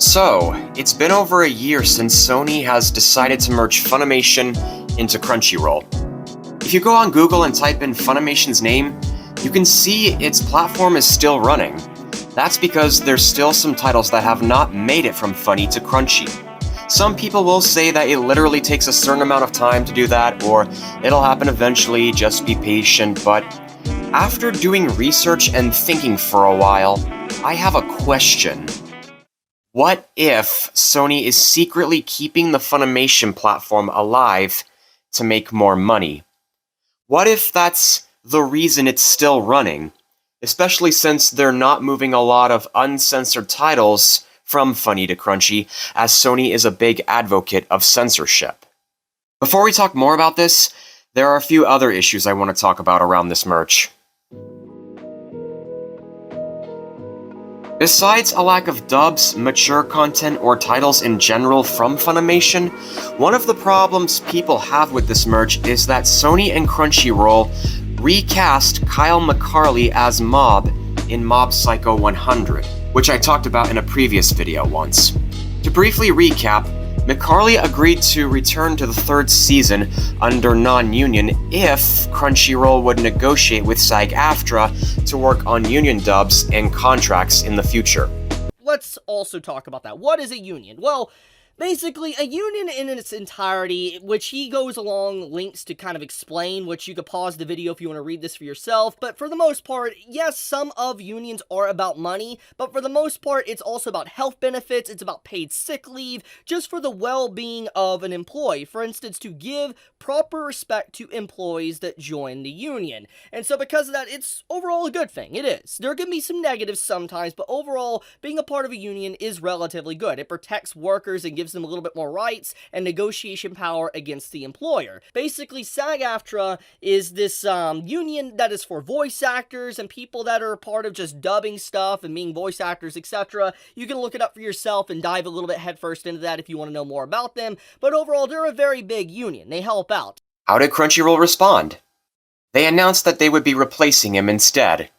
So, it's been over a year since Sony has decided to merge Funimation into Crunchyroll. If you go on Google and type in Funimation's name, you can see its platform is still running. That's because there's still some titles that have not made it from Funny to Crunchy. Some people will say that it literally takes a certain amount of time to do that, or it'll happen eventually, just be patient, but after doing research and thinking for a while, I have a question. What if Sony is secretly keeping the Funimation platform alive to make more money? What if that's the reason it's still running? Especially since they're not moving a lot of uncensored titles from Funny to Crunchy, as Sony is a big advocate of censorship. Before we talk more about this, there are a few other issues I want to talk about around this merge. Besides a lack of dubs, mature content, or titles in general from Funimation, one of the problems people have with this merge is that Sony and Crunchyroll recast Kyle McCarley as Mob in Mob Psycho 100, which I talked about in a previous video once. To briefly recap, McCarley agreed to return to the third season under non-union if Crunchyroll would negotiate with SAG-AFTRA to work on union dubs and contracts in the future. Let's also talk about that. What is a union? Well, basically, a union in its entirety, which he goes along links to kind of explain, which you could pause the video if you want to read this for yourself, but for the most part, yes, some of unions are about money, but for the most part, it's also about health benefits, it's about paid sick leave, just for the well-being of an employee. For instance, to give proper respect to employees that join the union. And so because of that, it's overall a good thing. It is. There can be some negatives sometimes, but overall, being a part of a union is relatively good. It protects workers and gives them a little bit more rights and negotiation power against the employer. Basically, SAG-AFTRA is this union that is for voice actors and people that are a part of just dubbing stuff and being voice actors, etc. You can look it up for yourself and dive a little bit headfirst into that if you want to know more about them, but overall, they're a very big union. They help out. How did Crunchyroll respond? They announced that they would be replacing him instead.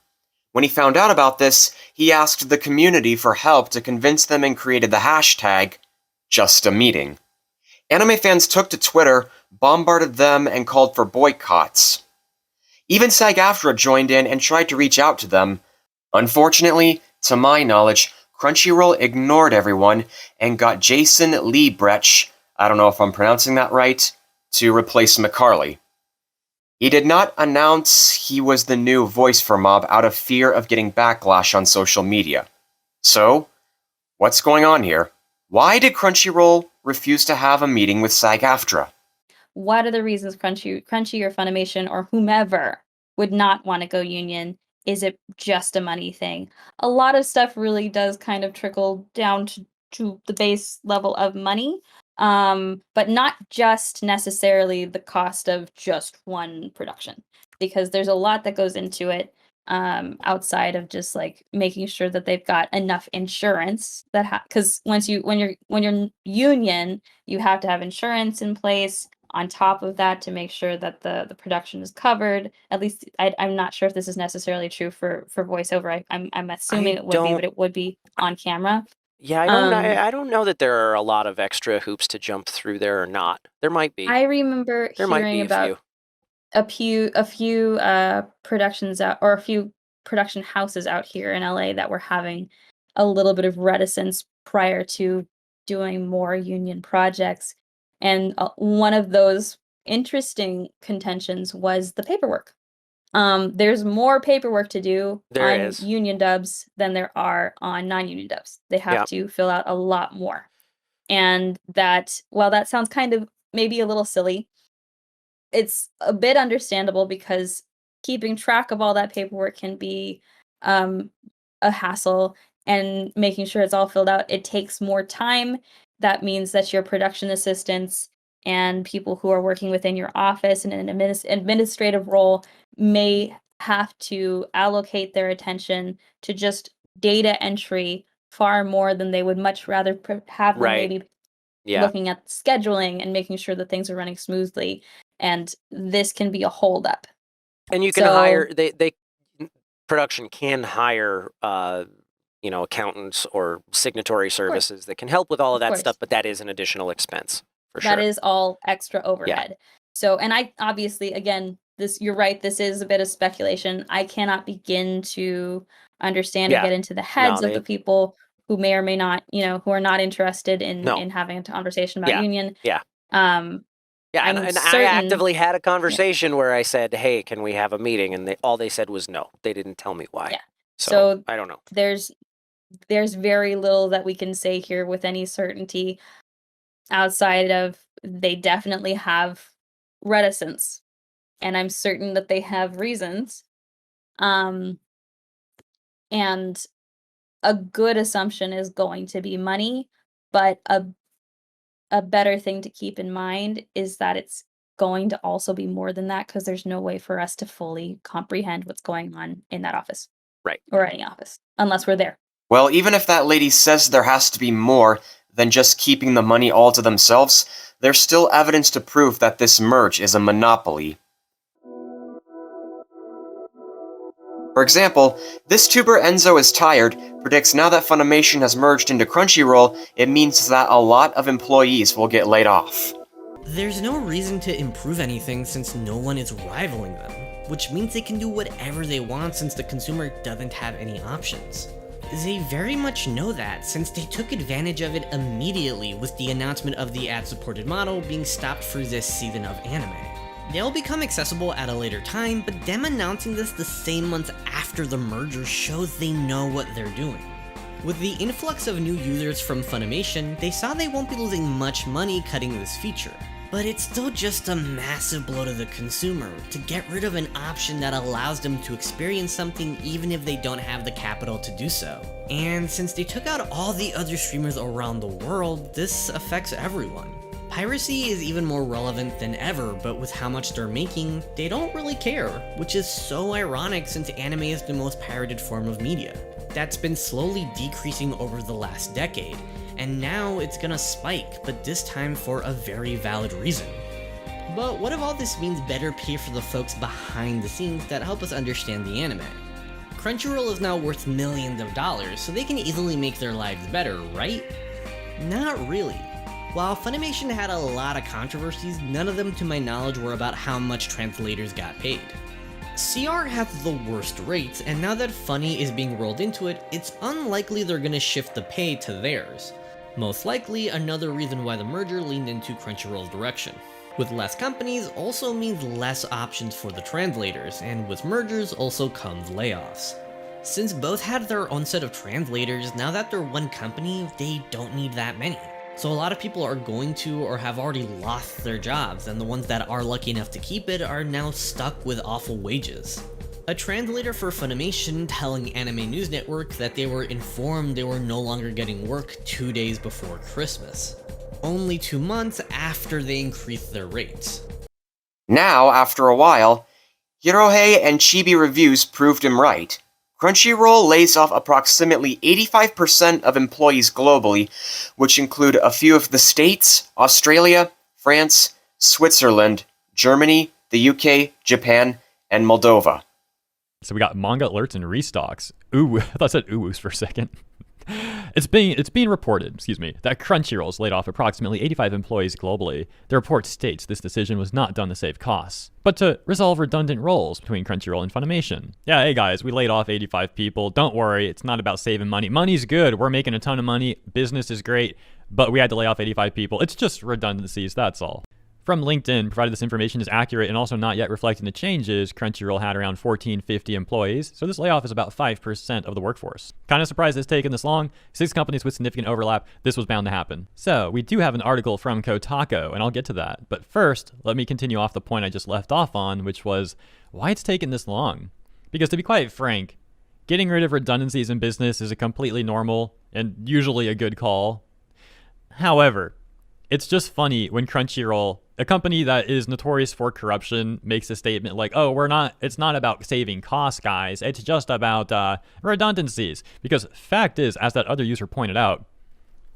When he found out about this, he asked the community for help to convince them and created the hashtag #JustAMeeting. Anime fans took to Twitter, bombarded them, and called for boycotts. Even SAG-AFTRA joined in and tried to reach out to them. Unfortunately, to my knowledge, Crunchyroll ignored everyone and got Jason Liebrecht, I don't know if I'm pronouncing that right, to replace McCarley. He did not announce he was the new voice for Mob out of fear of getting backlash on social media. So, what's going on here? Why did Crunchyroll refuse to have a meeting with SAG-AFTRA? What are the reasons Crunchy or Funimation or whomever would not want to go union? Is it just a money thing? A lot of stuff really does kind of trickle down to the base level of money, but not just necessarily the cost of just one production, because there's a lot that goes into it, outside of just like making sure that they've got enough insurance that because when you're union, you have to have insurance in place on top of that to make sure that the production is covered. At least I'm not sure if this is necessarily true for voiceover. I'm assuming it would be, but it would be on camera. Yeah, I don't know that there are a lot of extra hoops to jump through there or not. There might be. I remember There might hearing be about a few productions out, or a few production houses out here in LA that were having a little bit of reticence prior to doing more union projects. And one of those interesting contentions was the paperwork. There's more paperwork to do on union dubs than there are on non-union dubs. They have to fill out a lot more. And that, while that sounds kind of maybe a little silly, it's a bit understandable because keeping track of all that paperwork can be a hassle, and making sure it's all filled out, it takes more time. That means that your production assistants and people who are working within your office in an administrative role may have to allocate their attention to just data entry far more than they would much rather have them maybe looking at scheduling and making sure that things are running smoothly. And this can be a holdup. And you can hire, they production can hire accountants or signatory services that can help with all of that course. stuff, but that is an additional expense for sure. That is all extra overhead. So, and I obviously, again, you're right, this is a bit of speculation. I cannot begin to understand or get into the heads of the people who may or may not, who are not interested in having a conversation about union. And I actively had a conversation where I said, hey, can we have a meeting? And all they said was no. They didn't tell me why. Yeah. So I don't know. There's very little that we can say here with any certainty outside of they definitely have reticence. And I'm certain that they have reasons. And a good assumption is going to be money, but a better thing to keep in mind is that it's going to also be more than that, because there's no way for us to fully comprehend what's going on in that office. Right. Or any office, unless we're there. Well, even if that lady says there has to be more than just keeping the money all to themselves, there's still evidence to prove that this merge is a monopoly. For example, this tuber Enzo is Tired predicts now that Funimation has merged into Crunchyroll, it means that a lot of employees will get laid off. There's no reason to improve anything since no one is rivaling them, which means they can do whatever they want since the consumer doesn't have any options. They very much know that since they took advantage of it immediately with the announcement of the ad-supported model being stopped for this season of anime. They'll become accessible at a later time, but them announcing this the same month after the merger shows they know what they're doing. With the influx of new users from Funimation, they saw they won't be losing much money cutting this feature. But it's still just a massive blow to the consumer to get rid of an option that allows them to experience something even if they don't have the capital to do so. And since they took out all the other streamers around the world, this affects everyone. Piracy is even more relevant than ever, but with how much they're making, they don't really care, which is so ironic since anime is the most pirated form of media. That's been slowly decreasing over the last decade, and now it's gonna spike, but this time for a very valid reason. But what if all this means better pay for the folks behind the scenes that help us understand the anime? Crunchyroll is now worth millions of dollars, so they can easily make their lives better, right? Not really. While Funimation had a lot of controversies, none of them to my knowledge were about how much translators got paid. CR has the worst rates, and now that Funny is being rolled into it, it's unlikely they're gonna shift the pay to theirs. Most likely, another reason why the merger leaned into Crunchyroll's direction. With less companies also means less options for the translators, and with mergers also comes layoffs. Since both had their own set of translators, now that they're one company, they don't need that many. So a lot of people are going to or have already lost their jobs, and the ones that are lucky enough to keep it are now stuck with awful wages. A translator for Funimation telling Anime News Network that they were informed they were no longer getting work 2 days before Christmas. Only 2 months after they increased their rates. Now, after a while, Hirohei and Chibi Reviews proved him right. Crunchyroll lays off approximately 85% of employees globally, which include a few of the States, Australia, France, Switzerland, Germany, the UK, Japan, and Moldova. So we got manga alerts and restocks. Ooh, I thought I said ooh for a second. It's being reported, that Crunchyroll's laid off approximately 85 employees globally. The report states this decision was not done to save costs, but to resolve redundant roles between Crunchyroll and Funimation. Yeah, hey guys, we laid off 85 people. Don't worry, it's not about saving money. Money's good. We're making a ton of money. Business is great, but we had to lay off 85 people. It's just redundancies, that's all. From LinkedIn, provided this information is accurate and also not yet reflecting the changes, Crunchyroll had around 1,450 employees, so this layoff is about 5% of the workforce. Kind of surprised it's taken this long. 6 companies with significant overlap, this was bound to happen. So, we do have an article from Kotaku, and I'll get to that. But first, let me continue off the point I just left off on, which was why it's taken this long. Because to be quite frank, getting rid of redundancies in business is a completely normal and usually a good call. However, it's just funny when Crunchyroll, a company that is notorious for corruption, makes a statement like, oh, it's not about saving costs, guys. It's just about redundancies. Because fact is, as that other user pointed out,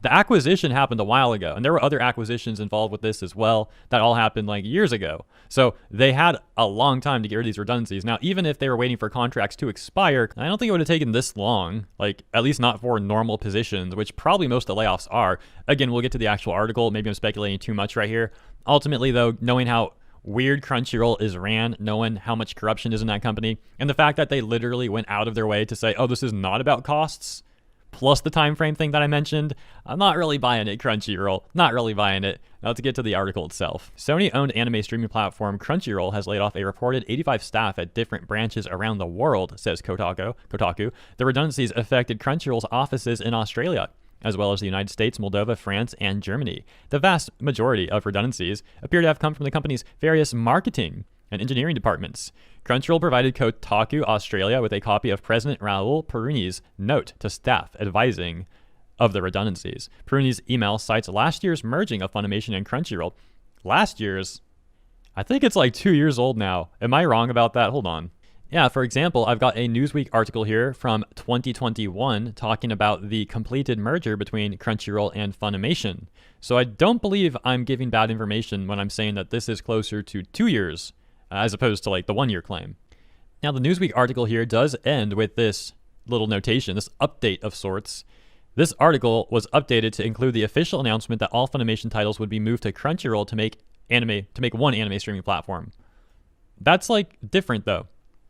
The acquisition happened a while ago, and there were other acquisitions involved with this as well that all happened like years ago. So they had a long time to get rid of these redundancies. Now, even if they were waiting for contracts to expire, I don't think it would have taken this long, like at least not for normal positions, which probably most of the layoffs are. Again, we'll get to the actual article. Maybe I'm speculating too much right here. Ultimately, though, knowing how weird Crunchyroll is ran, knowing how much corruption is in that company, and the fact that they literally went out of their way to say, oh, this is not about costs, plus the time frame thing that I mentioned, I'm not really buying it, Crunchyroll. Not really buying it. Now to get to the article itself. Sony-owned anime streaming platform Crunchyroll has laid off a reported 85 staff at different branches around the world, says Kotaku. The redundancies affected Crunchyroll's offices in Australia, as well as the United States, Moldova, France, and Germany. The vast majority of redundancies appear to have come from the company's various marketing and engineering departments. Crunchyroll provided Kotaku Australia with a copy of President Raul Peruni's note to staff advising of the redundancies. Peruni's email cites last year's merging of Funimation and Crunchyroll. Last year's? I think it's like 2 years old now. Am I wrong about that? Hold on. Yeah, for example, I've got a Newsweek article here from 2021 talking about the completed merger between Crunchyroll and Funimation. So I don't believe I'm giving bad information when I'm saying that this is closer to 2 years as opposed to like the 1 year claim. Now, the Newsweek article here does end with this little notation, this update of sorts. This article was updated to include the official announcement that all Funimation titles would be moved to Crunchyroll to make one anime streaming platform. That's like different though.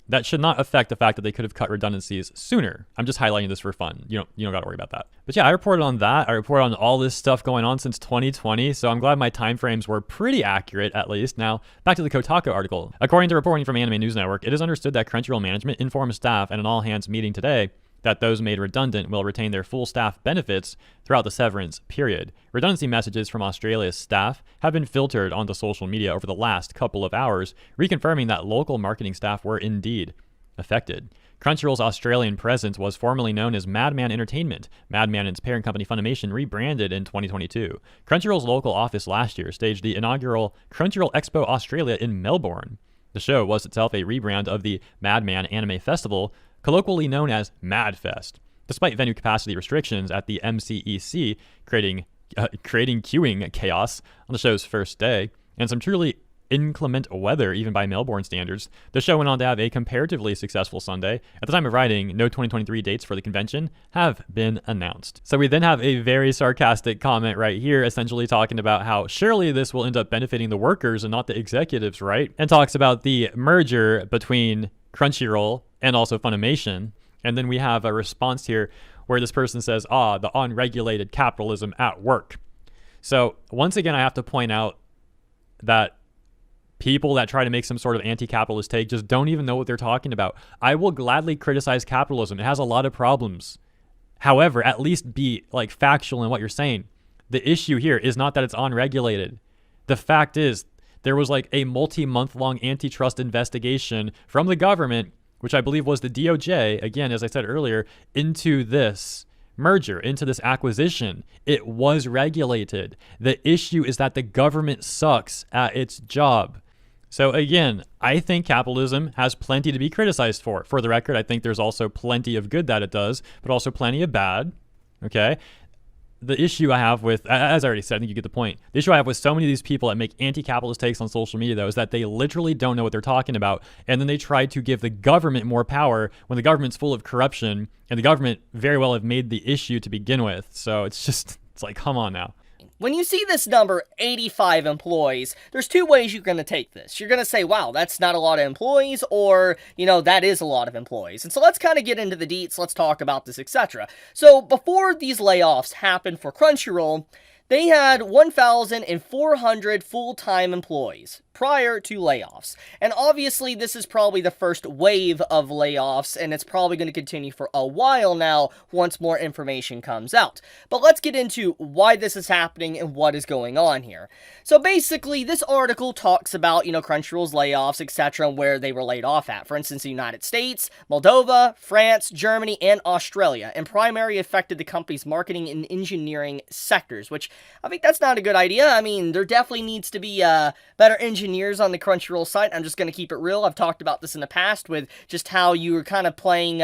That should not affect the fact that they could have cut redundancies sooner. I'm just highlighting this for fun. You don't got to worry about that. But yeah, I reported on that. I reported on all this stuff going on since 2020, so I'm glad my timeframes were pretty accurate at least. Now, back to the Kotaku article. According to reporting from Anime News Network, it is understood that Crunchyroll management informed staff at an all-hands meeting today that those made redundant will retain their full staff benefits throughout the severance period. Redundancy messages from Australia's staff have been filtered onto social media over the last couple of hours, reconfirming that local marketing staff were indeed affected. Crunchyroll's Australian presence was formerly known as Madman Entertainment. Madman and its parent company Funimation rebranded in 2022. Crunchyroll's local office last year staged the inaugural Crunchyroll Expo Australia in Melbourne. The show was itself a rebrand of the Madman Anime Festival, colloquially known as MadFest. Despite venue capacity restrictions at the MCEC, creating queuing chaos on the show's first day, and some truly inclement weather even by Melbourne standards, the show went on to have a comparatively successful Sunday. At the time of writing, no 2023 dates for the convention have been announced. So we then have a very sarcastic comment right here, essentially talking about how surely this will end up benefiting the workers and not the executives, right? And talks about the merger between Crunchyroll and also Funimation. And then we have a response here where this person says, the unregulated capitalism at work. So once again, I have to point out that people that try to make some sort of anti-capitalist take just don't even know what they're talking about. I will gladly criticize capitalism. It has a lot of problems. However, at least be like factual in what you're saying. The issue here is not that it's unregulated. The fact is there was like a multi-month long antitrust investigation from the government, which I believe was the DOJ, again, as I said earlier, into this merger, into this acquisition. It was regulated. The issue is that the government sucks at its job. So again, I think capitalism has plenty to be criticized for. For the record, I think there's also plenty of good that it does, but also plenty of bad. Okay? The issue I have with, as I already said, I think you get the point. The issue I have with so many of these people that make anti-capitalist takes on social media, though, is that they literally don't know what they're talking about. And then they try to give the government more power when the government's full of corruption, and the government very well have made the issue to begin with. So it's like, come on now. When you see this number, 85 employees, there's two ways you're going to take this. You're going to say, wow, that's not a lot of employees, or, that is a lot of employees. And so let's kind of get into the deets, let's talk about this, etc. So before these layoffs happened for Crunchyroll, they had 1,400 full-time employees prior to layoffs. And obviously, this is probably the first wave of layoffs, and it's probably going to continue for a while now once more information comes out. But let's get into why this is happening and what is going on here. So basically, this article talks about, Crunchyroll's layoffs, etc., and where they were laid off at. For instance, the United States, Moldova, France, Germany, and Australia, and primarily affected the company's marketing and engineering sectors, which I think that's not a good idea. I mean, there definitely needs to be better engineering engineers on the Crunchyroll site. I'm just going to keep it real. I've talked about this in the past with just how you were kind of playing,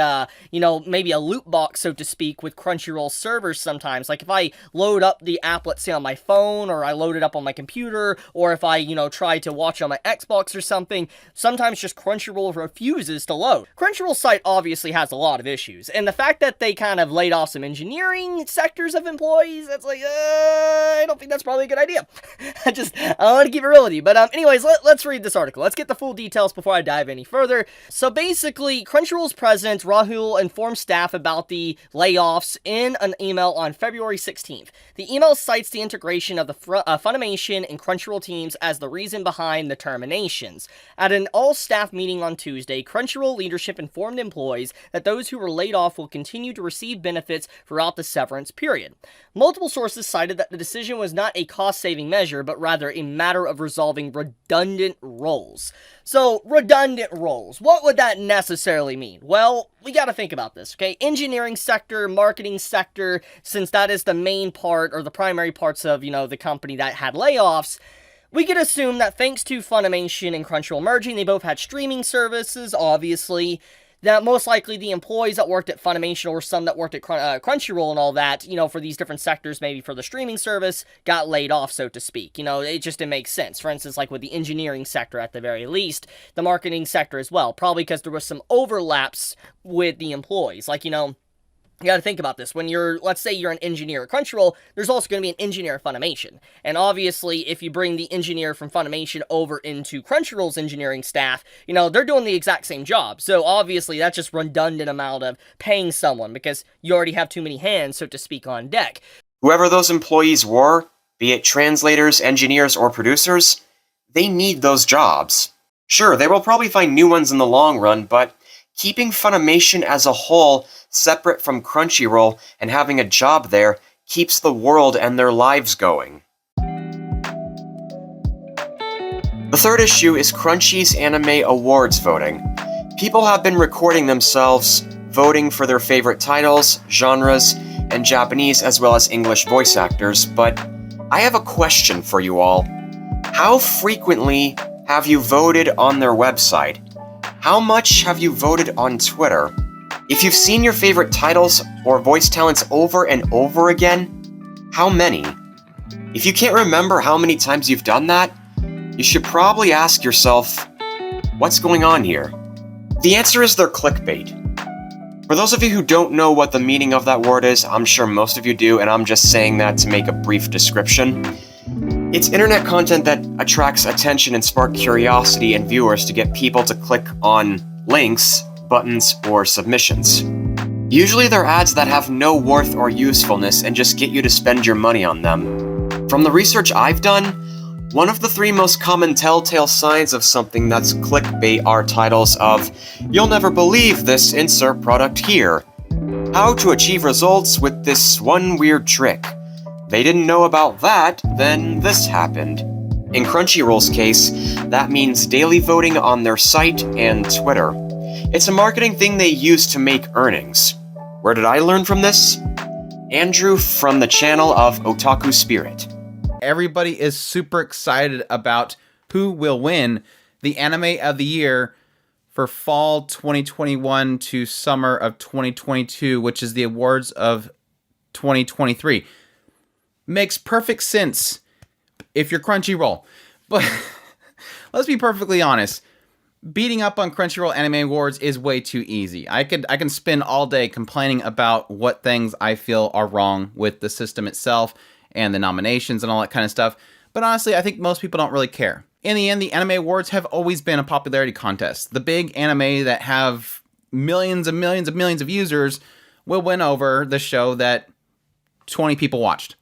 maybe a loot box, so to speak, with Crunchyroll servers sometimes. Like if I load up the app, let's say on my phone, or I load it up on my computer, or if I, try to watch on my Xbox or something, sometimes just Crunchyroll refuses to load. Crunchyroll's site obviously has a lot of issues, and the fact that they kind of laid off some engineering sectors of employees, that's like, I don't think that's probably a good idea. I want to keep it real with you. But anyways, let's read this article. Let's get the full details before I dive any further. So basically, Crunchyroll's president, Rahul, informed staff about the layoffs in an email on February 16th. The email cites the integration of the Funimation and Crunchyroll teams as the reason behind the terminations. At an all-staff meeting on Tuesday, Crunchyroll leadership informed employees that those who were laid off will continue to receive benefits throughout the severance period. Multiple sources cited that the decision was not a cost-saving measure, but rather a matter of resolving redundant roles. So, redundant roles. What would that necessarily mean? Well, we gotta think about this, okay? Engineering sector, marketing sector, since that is the main part, or the primary parts of, the company that had layoffs, we could assume that thanks to Funimation and Crunchyroll merging, they both had streaming services, obviously, that most likely the employees that worked at Funimation or some that worked at Crunchyroll and all that, for these different sectors, maybe for the streaming service, got laid off, so to speak. It just didn't make sense. For instance, like with the engineering sector at the very least, the marketing sector as well, probably because there was some overlaps with the employees. Like, you gotta think about this. When let's say you're an engineer at Crunchyroll, there's also gonna be an engineer at Funimation. And obviously, if you bring the engineer from Funimation over into Crunchyroll's engineering staff, they're doing the exact same job. So obviously, that's just redundant amount of paying someone because you already have too many hands, so to speak, on deck. Whoever those employees were, be it translators, engineers, or producers, they need those jobs. Sure, they will probably find new ones in the long run, but keeping Funimation as a whole separate from Crunchyroll and having a job there keeps the world and their lives going. The third issue is Crunchy's Anime Awards voting. People have been recording themselves voting for their favorite titles, genres, and Japanese as well as English voice actors, but I have a question for you all. How frequently have you voted on their website? How much have you voted on Twitter? If you've seen your favorite titles or voice talents over and over again, how many? If you can't remember how many times you've done that, you should probably ask yourself, what's going on here? The answer is they're clickbait. For those of you who don't know what the meaning of that word is, I'm sure most of you do, and I'm just saying that to make a brief description. It's internet content that attracts attention and sparks curiosity in viewers to get people to click on links, buttons, or submissions. Usually they're ads that have no worth or usefulness and just get you to spend your money on them. From the research I've done, one of the 3 most common telltale signs of something that's clickbait are titles of, "You'll never believe this, insert product here," "How to achieve results with this one weird trick," "They didn't know about that, then this happened." In Crunchyroll's case, that means daily voting on their site and Twitter. It's a marketing thing they use to make earnings. Where did I learn from this? Andrew from the channel of Otaku Spirit. Everybody is super excited about who will win the Anime of the Year for fall 2021 to summer of 2022, which is the awards of 2023. Makes perfect sense if you're Crunchyroll. But let's be perfectly honest. Beating up on Crunchyroll Anime Awards is way too easy. I can spend all day complaining about what things I feel are wrong with the system itself and the nominations and all that kind of stuff. But honestly, I think most people don't really care. In the end, the Anime Awards have always been a popularity contest. The big anime that have millions and millions and millions of users will win over the show that 20 people watched.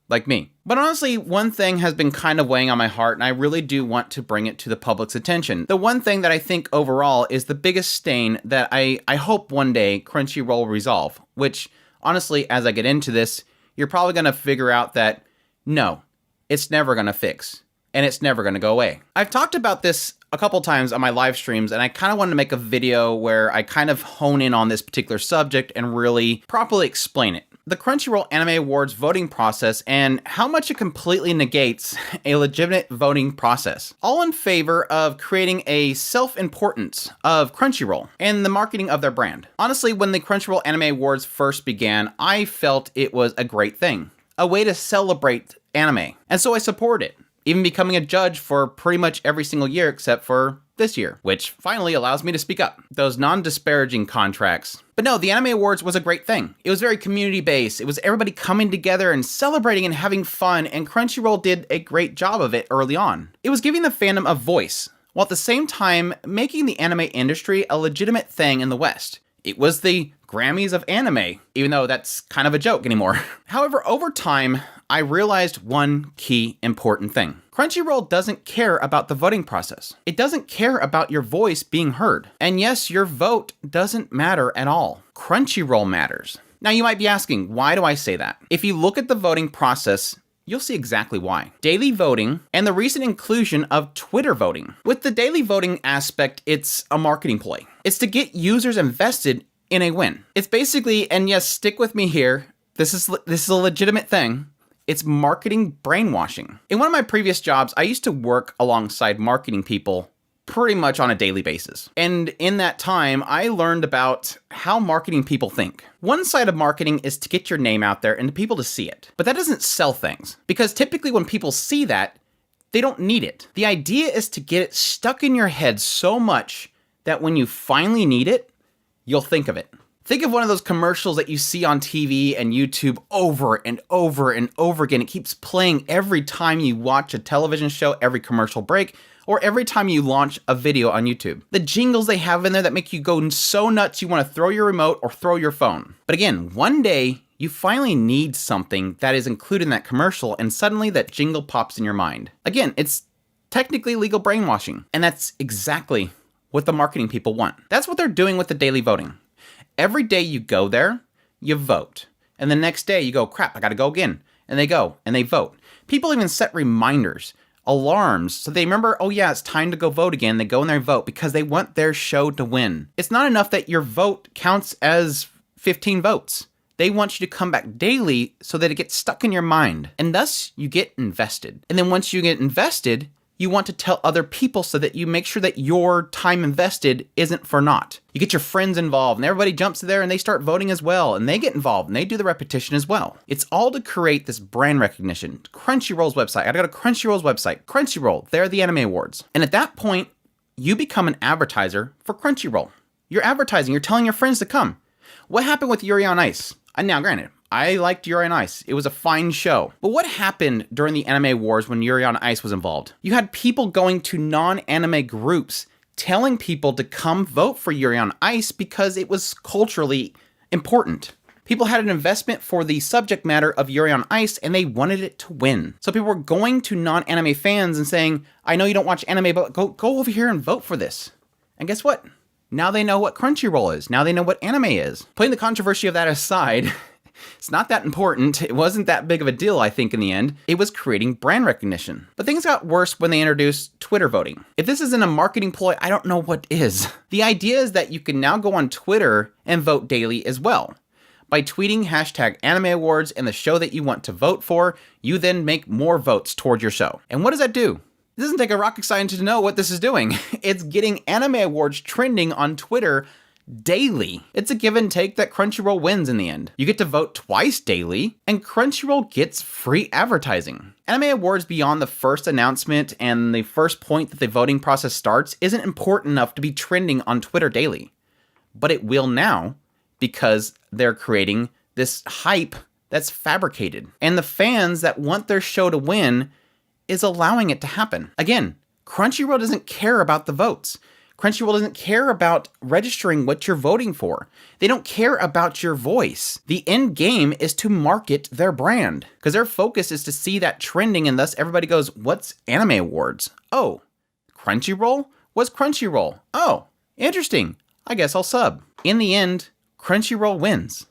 Like me. But honestly, one thing has been kind of weighing on my heart, and I really do want to bring it to the public's attention. The one thing that I think overall is the biggest stain that I hope one day Crunchyroll will resolve, which, honestly, as I get into this, you're probably going to figure out that, no, it's never going to fix, and it's never going to go away. I've talked about this a couple times on my live streams, and I kind of wanted to make a video where I kind of hone in on this particular subject and really properly explain it. the Crunchyroll Anime Awards voting process and how much it completely negates a legitimate voting process, all in favor of creating a self-importance of Crunchyroll and the marketing of their brand. Honestly, when the Crunchyroll Anime Awards first began, I felt it was a great thing, a way to celebrate anime, and so I supported it, even becoming a judge for pretty much every single year except for this year, which finally allows me to speak up. Those non-disparaging contracts. But no, the Anime Awards was a great thing. It was very community-based. It was everybody coming together and celebrating and having fun, and Crunchyroll did a great job of it early on. It was giving the fandom a voice, while at the same time making the anime industry a legitimate thing in the West. It was the Grammys of anime, even though that's kind of a joke anymore. However, over time, I realized one key important thing. Crunchyroll doesn't care about the voting process. It doesn't care about your voice being heard. And yes, your vote doesn't matter at all. Crunchyroll matters. Now you might be asking, why do I say that? If you look at the voting process, you'll see exactly why. Daily voting and the recent inclusion of Twitter voting. With the daily voting aspect, it's a marketing ploy. It's to get users invested in a win. It's basically, and yes, stick with me here, this is a legitimate thing. It's marketing brainwashing. In one of my previous jobs, I used to work alongside marketing people pretty much on a daily basis. And in that time, I learned about how marketing people think. One side of marketing is to get your name out there and people to see it. But that doesn't sell things, because typically when people see that, they don't need it. The idea is to get it stuck in your head so much that when you finally need it, you'll think of it. Think of one of those commercials that you see on TV and YouTube over and over and over again. It keeps playing every time you watch a television show, every commercial break, or every time you launch a video on YouTube. The jingles they have in there that make you go so nuts you want to throw your remote or throw your phone. But again, one day you finally need something that is included in that commercial, and suddenly that jingle pops in your mind. Again, it's technically legal brainwashing, and that's exactly what the marketing people want. That's what they're doing with the daily voting. Every day you go there, you vote. And the next day you go, crap, I gotta go again. And they go and they vote. People even set reminders, alarms, so they remember, oh yeah, it's time to go vote again. They go in there and vote because they want their show to win. It's not enough that your vote counts as 15 votes. They want you to come back daily so that it gets stuck in your mind. And thus you get invested. And then once you get invested, you want to tell other people so that you make sure that your time invested isn't for naught. You get your friends involved and everybody jumps there and they start voting as well, and they get involved and they do the repetition as well. It's all to create this brand recognition. Crunchyroll's website. I gotta go to Crunchyroll's website. Crunchyroll, they're the Anime Awards. And at that point, you become an advertiser for Crunchyroll. You're advertising, you're telling your friends to come. What happened with Yuri on Ice? Now, granted, I liked Yuri on Ice. It was a fine show. But what happened during the Anime Wars when Yuri on Ice was involved? You had people going to non-anime groups telling people to come vote for Yuri on Ice because it was culturally important. People had an investment for the subject matter of Yuri on Ice and they wanted it to win. So people were going to non-anime fans and saying, I know you don't watch anime, but go over here and vote for this. And guess what? Now they know what Crunchyroll is. Now they know what anime is. Putting the controversy of that aside, it's not that important. It wasn't that big of a deal, I think, in the end. It was creating brand recognition. But things got worse when they introduced Twitter voting. If this isn't a marketing ploy, I don't know what is. The idea is that you can now go on Twitter and vote daily as well. By tweeting hashtag Anime Awards and the show that you want to vote for, you then make more votes toward your show. And what does that do? It doesn't take a rocket scientist to know what this is doing. It's getting Anime Awards trending on Twitter daily. It's a give and take that Crunchyroll wins in the end. You get to vote twice daily, and Crunchyroll gets free advertising. Anime Awards beyond the first announcement and the first point that the voting process starts isn't important enough to be trending on Twitter daily. But it will now, because they're creating this hype that's fabricated. And the fans that want their show to win is allowing it to happen. Again, Crunchyroll doesn't care about the votes. Crunchyroll doesn't care about registering what you're voting for. They don't care about your voice. The end game is to market their brand, because their focus is to see that trending, and thus everybody goes, what's Anime Awards? Oh, Crunchyroll? What's Crunchyroll? Oh, interesting. I guess I'll sub. In the end, Crunchyroll wins.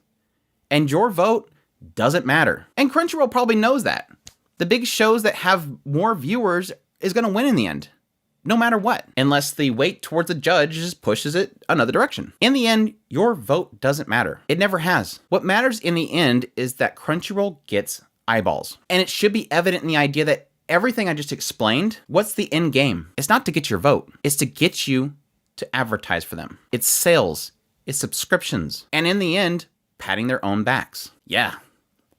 And your vote doesn't matter. And Crunchyroll probably knows that. The big shows that have more viewers is going to win in the end. no matter what, unless the weight towards the judge just pushes it another direction. In the end, your vote doesn't matter. It never has. What matters in the end is that Crunchyroll gets eyeballs. And it should be evident in the idea that everything I just explained, what's the end game? It's not to get your vote. It's to get you to advertise for them. It's sales. It's subscriptions. And in the end, patting their own backs. Yeah.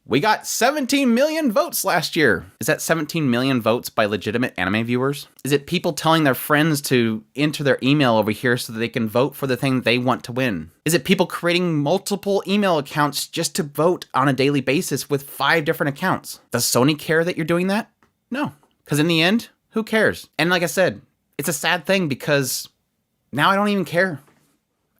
We got 17 million votes last year. Is that 17 million votes by legitimate anime viewers? Is it people telling their friends to enter their email over here so that they can vote for the thing they want to win? Is it people creating multiple email accounts just to vote on a daily basis with 5 different accounts? Does Sony care that you're doing that? No. Because in the end, who cares? And like I said, it's a sad thing because now I don't even care.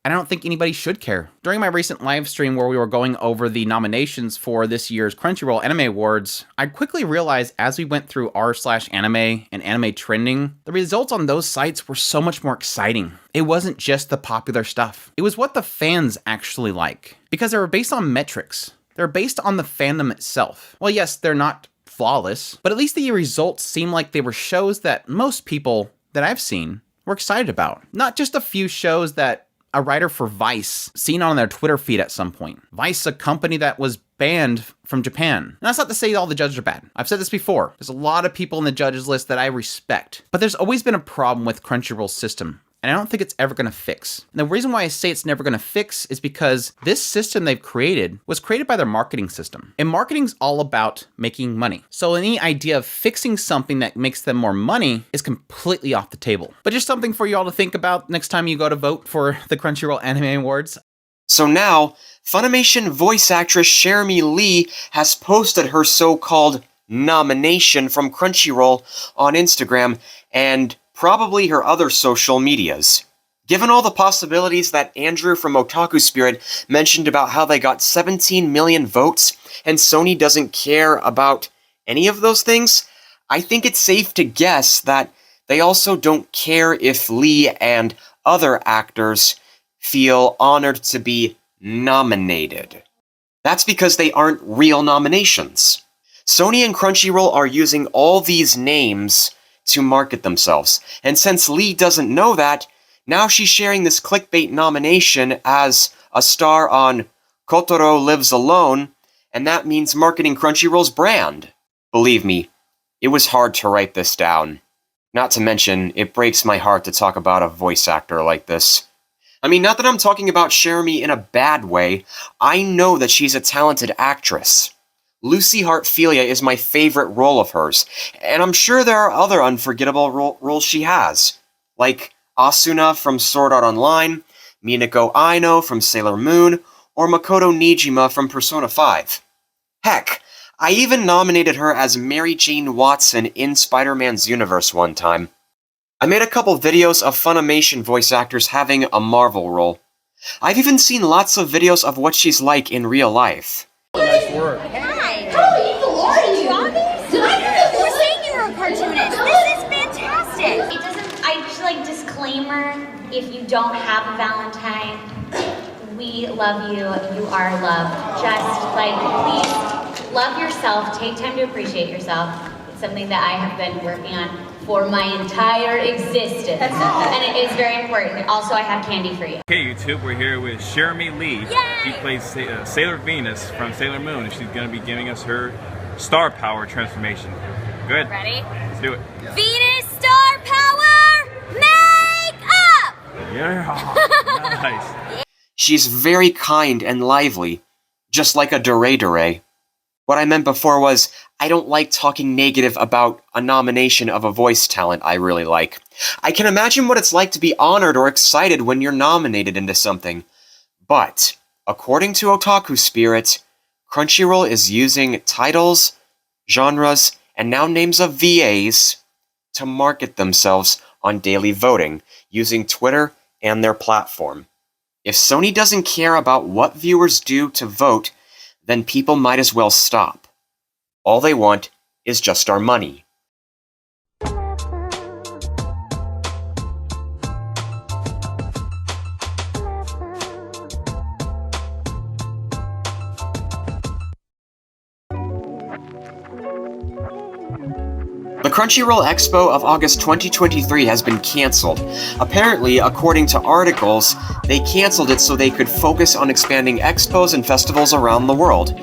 I don't think anybody should care. During my recent live stream where we were going over the nominations for this year's Crunchyroll Anime Awards, I quickly realized as we went through r/anime and anime trending, the results on those sites were so much more exciting. It wasn't just the popular stuff. It was what the fans actually like. Because they were based on metrics. They're based on the fandom itself. Well, yes, they're not flawless, but at least the results seem like they were shows that most people that I've seen were excited about. Not just a few shows that a writer for Vice seen on their Twitter feed at some point. Vice, a company that was banned from Japan. And that's not to say all the judges are bad. I've said this before. There's a lot of people in the judges list that I respect. But there's always been a problem with Crunchyroll's system. And I don't think it's ever going to fix. And the reason why I say it's never going to fix is because this system they've created was created by their marketing system. And marketing's all about making money. So any idea of fixing something that makes them more money is completely off the table. But just something for you all to think about next time you go to vote for the Crunchyroll Anime Awards. So now, Funimation voice actress Jeremy Lee has posted her so-called nomination from Crunchyroll on Instagram and probably her other social medias. Given all the possibilities that Andrew from Otaku Spirit mentioned about how they got 17 million votes and Sony doesn't care about any of those things, I think it's safe to guess that they also don't care if Lee and other actors feel honored to be nominated. That's because they aren't real nominations. Sony and Crunchyroll are using all these names to market themselves. And since Lee doesn't know that, now she's sharing this clickbait nomination as a star on Kotaro Lives Alone, and that means marketing Crunchyroll's brand. Believe me, it was hard to write this down. Not to mention, it breaks my heart to talk about a voice actor like this. I mean, not that I'm talking about Jeremy in a bad way. I know that she's a talented actress. Lucy Heartfilia is my favorite role of hers, and I'm sure there are other unforgettable roles she has, like Asuna from Sword Art Online, Minako Aino from Sailor Moon, or Makoto Nijima from Persona 5. Heck, I even nominated her as Mary Jane Watson in Spider-Man's universe one time. I made a couple videos of Funimation voice actors having a Marvel role. I've even seen lots of videos of what she's like in real life. Nice work. How evil are you? We're saying you were a cartoonist. This is fantastic. It doesn't, I just like disclaimer, if you don't have a Valentine, we love you, you are loved. Just like, please love yourself, take time to appreciate yourself. It's something that I have been working on for my entire existence. And it is very important. Also, I have candy for you. Hey YouTube, we're here with Jeremy Lee. Yay! She plays Sailor Venus from Sailor Moon, and she's going to be giving us her star power transformation. Good? Ready? Let's do it. Venus Star Power Makeup! Yeah, nice. She's very kind and lively, just like a Dure. What I meant before was, I don't like talking negative about a nomination of a voice talent I really like. I can imagine what it's like to be honored or excited when you're nominated into something. But, according to Otaku Spirit, Crunchyroll is using titles, genres, and now names of VAs to market themselves on daily voting, using Twitter and their platform. If Sony doesn't care about what viewers do to vote, then people might as well stop. All they want is just our money. The Crunchyroll Expo of August 2023 has been cancelled. Apparently, according to articles, they cancelled it so they could focus on expanding expos and festivals around the world.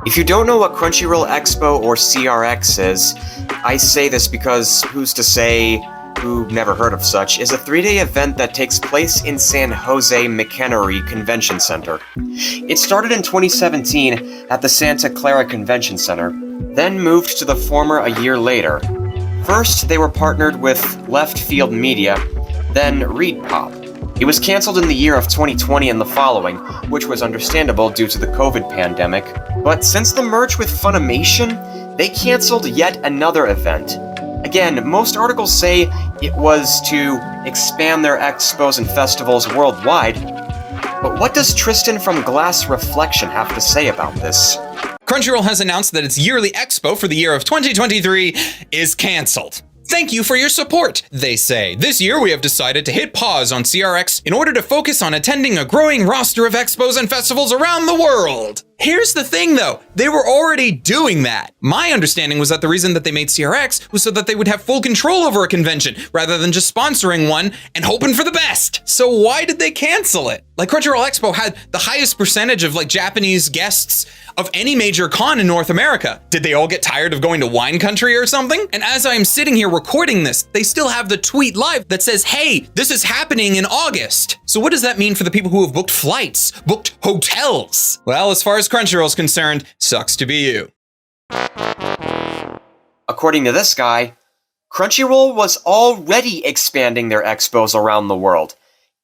If you don't know what Crunchyroll Expo or CRX is, I say this because who's to say who never heard of such, is a 3-day event that takes place in San Jose McEnery Convention Center. It started in 2017 at the Santa Clara Convention Center, then moved to the former a year later. First, they were partnered with Left Field Media, then ReedPop. It was cancelled in the year of 2020 and the following, which was understandable due to the COVID pandemic. But since the merge with Funimation, they cancelled yet another event. Again, most articles say it was to expand their expos and festivals worldwide. But what does Tristan from Glass Reflection have to say about this? Crunchyroll has announced that its yearly expo for the year of 2023 is cancelled. Thank you for your support, they say. This year we have decided to hit pause on CRX in order to focus on attending a growing roster of expos and festivals around the world. Here's the thing though, they were already doing that. My understanding was that the reason that they made CRX was so that they would have full control over a convention rather than just sponsoring one and hoping for the best. So why did they cancel it? Like Crunchyroll Expo had the highest percentage of like Japanese guests of any major con in North America. Did they all get tired of going to wine country or something? And as I'm sitting here recording this, they still have the tweet live that says, hey, this is happening in August. So what does that mean for the people who have booked flights, booked hotels? Well, as far as Crunchyroll's concerned, sucks to be you. According to this guy, Crunchyroll was already expanding their expos around the world,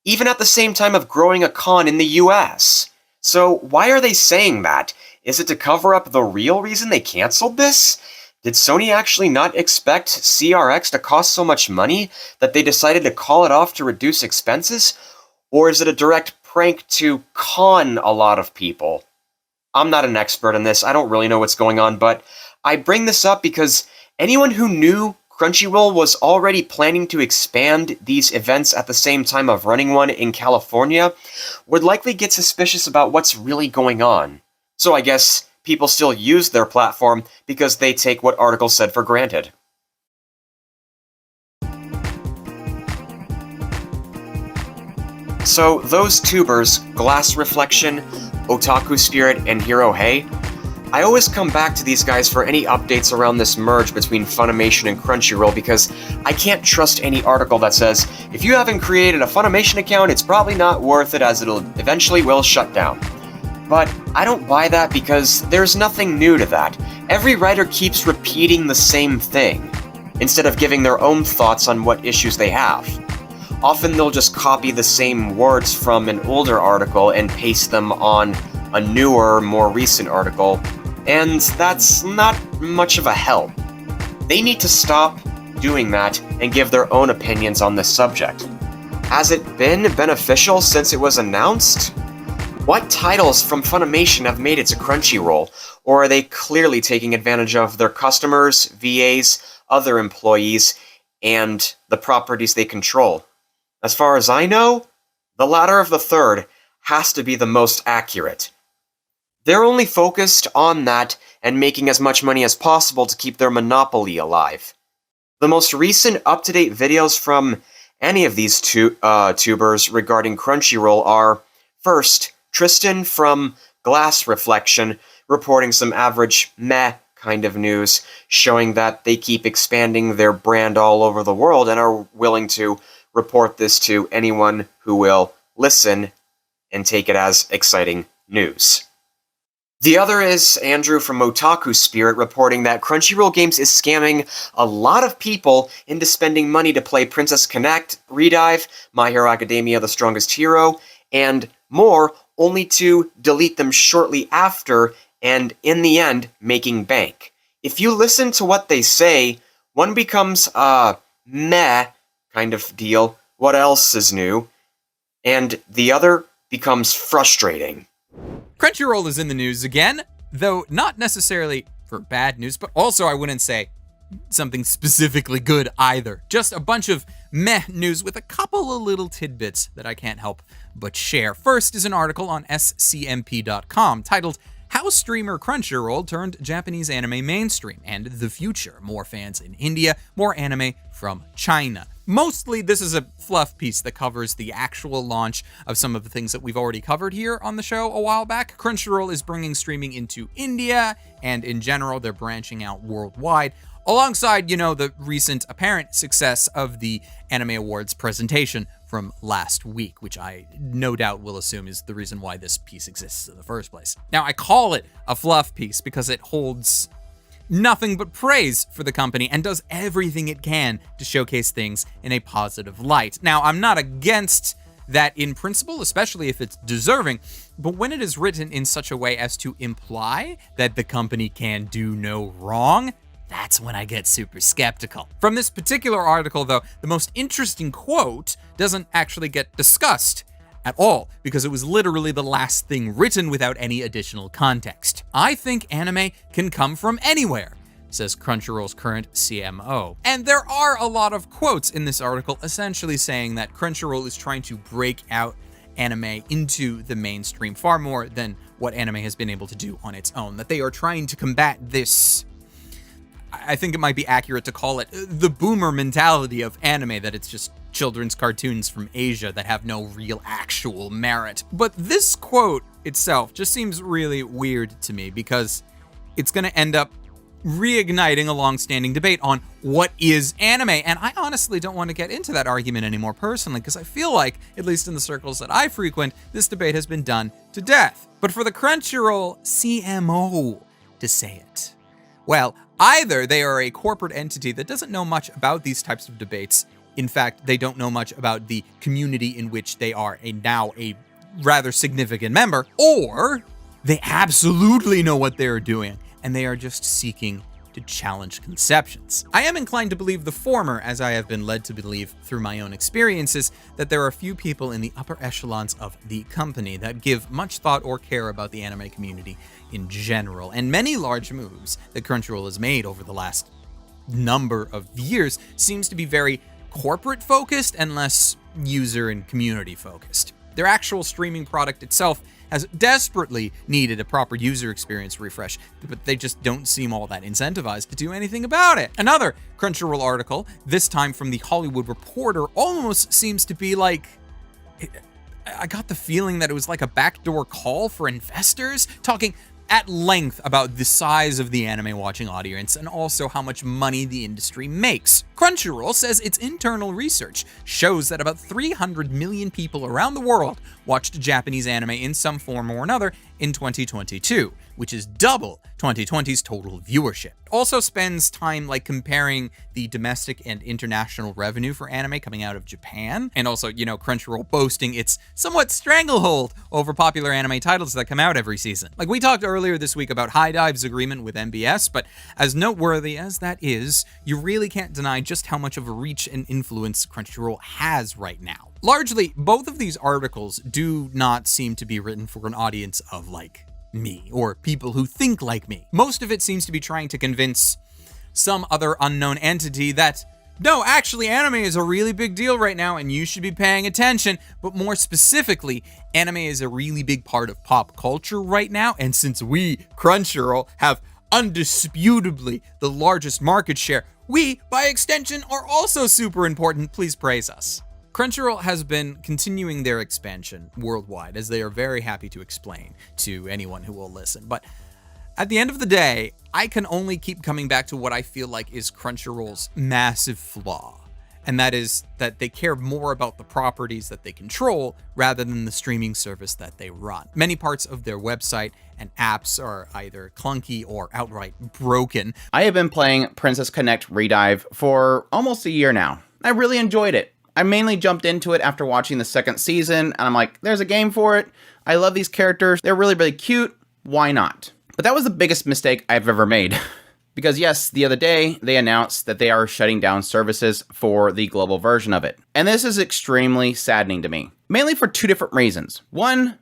even at the same time of growing a con in the US. So why are they saying that? Is it to cover up the real reason they canceled this? Did Sony actually not expect CRX to cost so much money that they decided to call it off to reduce expenses? Or is it a direct prank to con a lot of people? I'm not an expert in this, I don't really know what's going on, but I bring this up because anyone who knew Crunchyroll was already planning to expand these events at the same time of running one in California would likely get suspicious about what's really going on. So I guess people still use their platform because they take what articles said for granted. So those tubers, Glass Reflection, Otaku Spirit, and Hero Hey, I always come back to these guys for any updates around this merge between Funimation and Crunchyroll because I can't trust any article that says, if you haven't created a Funimation account, it's probably not worth it as it'll eventually will shut down. But I don't buy that because there's nothing new to that. Every writer keeps repeating the same thing, instead of giving their own thoughts on what issues they have. Often they'll just copy the same words from an older article and paste them on a newer, more recent article, and that's not much of a help. They need to stop doing that and give their own opinions on this subject. Has it been beneficial since it was announced? What titles from Funimation have made it to Crunchyroll, or are they clearly taking advantage of their customers, VAs, other employees, and the properties they control? As far as I know, the latter of the third has to be the most accurate. They're only focused on that and making as much money as possible to keep their monopoly alive. The most recent up-to-date videos from any of these tubers regarding Crunchyroll are, first, Tristan from Glass Reflection reporting some average meh kind of news, showing that they keep expanding their brand all over the world and are willing to report this to anyone who will listen and take it as exciting news. The other is Andrew from Otaku Spirit reporting that Crunchyroll Games is scamming a lot of people into spending money to play Princess Connect, Redive, My Hero Academia The Strongest Hero, and more, only to delete them shortly after and, in the end, making bank. If you listen to what they say, one becomes a meh kind of deal, what else is new? And the other becomes frustrating. Crunchyroll is in the news again, though not necessarily for bad news, but also I wouldn't say something specifically good either. Just a bunch of meh news with a couple of little tidbits that I can't help but share. First is an article on scmp.com titled, how streamer Crunchyroll turned Japanese anime mainstream, and the future. More fans in India, more anime from China. Mostly, this is a fluff piece that covers the actual launch of some of the things that we've already covered here on the show a while back. Crunchyroll is bringing streaming into India, and in general, they're branching out worldwide, alongside, the recent apparent success of the Anime Awards presentation from last week, which I no doubt will assume is the reason why this piece exists in the first place. Now, I call it a fluff piece because it holds nothing but praise for the company and does everything it can to showcase things in a positive light. Now, I'm not against that in principle, especially if it's deserving, but when it is written in such a way as to imply that the company can do no wrong, that's when I get super skeptical. From this particular article, though, the most interesting quote doesn't actually get discussed at all, because it was literally the last thing written without any additional context. I think anime can come from anywhere, says Crunchyroll's current CMO. And there are a lot of quotes in this article essentially saying that Crunchyroll is trying to break out anime into the mainstream far more than what anime has been able to do on its own, that they are trying to combat this, I think it might be accurate to call it the boomer mentality of anime, that it's just children's cartoons from Asia that have no real actual merit. But this quote itself just seems really weird to me, because it's going to end up reigniting a long-standing debate on what is anime. And I honestly don't want to get into that argument anymore personally, because I feel like, at least in the circles that I frequent, this debate has been done to death. But for the Crunchyroll CMO to say it, well, either they are a corporate entity that doesn't know much about these types of debates. In fact, they don't know much about the community in which they are now a rather significant member, or they absolutely know what they're doing, and they are just seeking to challenge conceptions. I am inclined to believe the former, as I have been led to believe through my own experiences, that there are few people in the upper echelons of the company that give much thought or care about the anime community in general, and many large moves that Crunchyroll has made over the last number of years seems to be very corporate focused and less user and community focused. Their actual streaming product itself has desperately needed a proper user experience refresh, but they just don't seem all that incentivized to do anything about it. Another Crunchyroll article, this time from The Hollywood Reporter, almost seems to be like, I got the feeling that it was like a backdoor call for investors, talking at length about the size of the anime watching audience and also how much money the industry makes. Crunchyroll says its internal research shows that about 300 million people around the world watched Japanese anime in some form or another in 2022, which is double 2020's total viewership. Also spends time comparing the domestic and international revenue for anime coming out of Japan, and also, Crunchyroll boasting its somewhat stranglehold over popular anime titles that come out every season. We talked earlier this week about HIDIVE's agreement with MBS, but as noteworthy as that is, you really can't deny just how much of a reach and influence Crunchyroll has right now. Largely, both of these articles do not seem to be written for an audience of me, or people who think like me. Most of it seems to be trying to convince some other unknown entity that, no, actually anime is a really big deal right now and you should be paying attention, but more specifically, anime is a really big part of pop culture right now, and since we, Crunchyroll, have undisputably the largest market share, we, by extension, are also super important. Please praise us. Crunchyroll has been continuing their expansion worldwide, as they are very happy to explain to anyone who will listen. But at the end of the day, I can only keep coming back to what I feel like is Crunchyroll's massive flaw. And that is that they care more about the properties that they control rather than the streaming service that they run. Many parts of their website and apps are either clunky or outright broken. I have been playing Princess Connect Redive for almost a year now. I really enjoyed it. I mainly jumped into it after watching the second season, and I'm like, there's a game for it. I love these characters. They're really, really cute. Why not? But that was the biggest mistake I've ever made. Because yes, the other day, they announced that they are shutting down services for the global version of it. And this is extremely saddening to me. Mainly for two different reasons. One,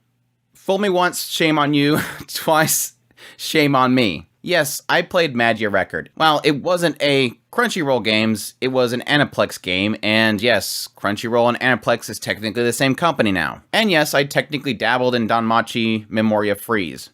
fool me once, shame on you. Twice, shame on me. Yes, I played Magia Record. Well, it wasn't a Crunchyroll games, it was an Aniplex game, and yes, Crunchyroll and Aniplex is technically the same company now. And yes, I technically dabbled in Danmachi Memoria Freeze.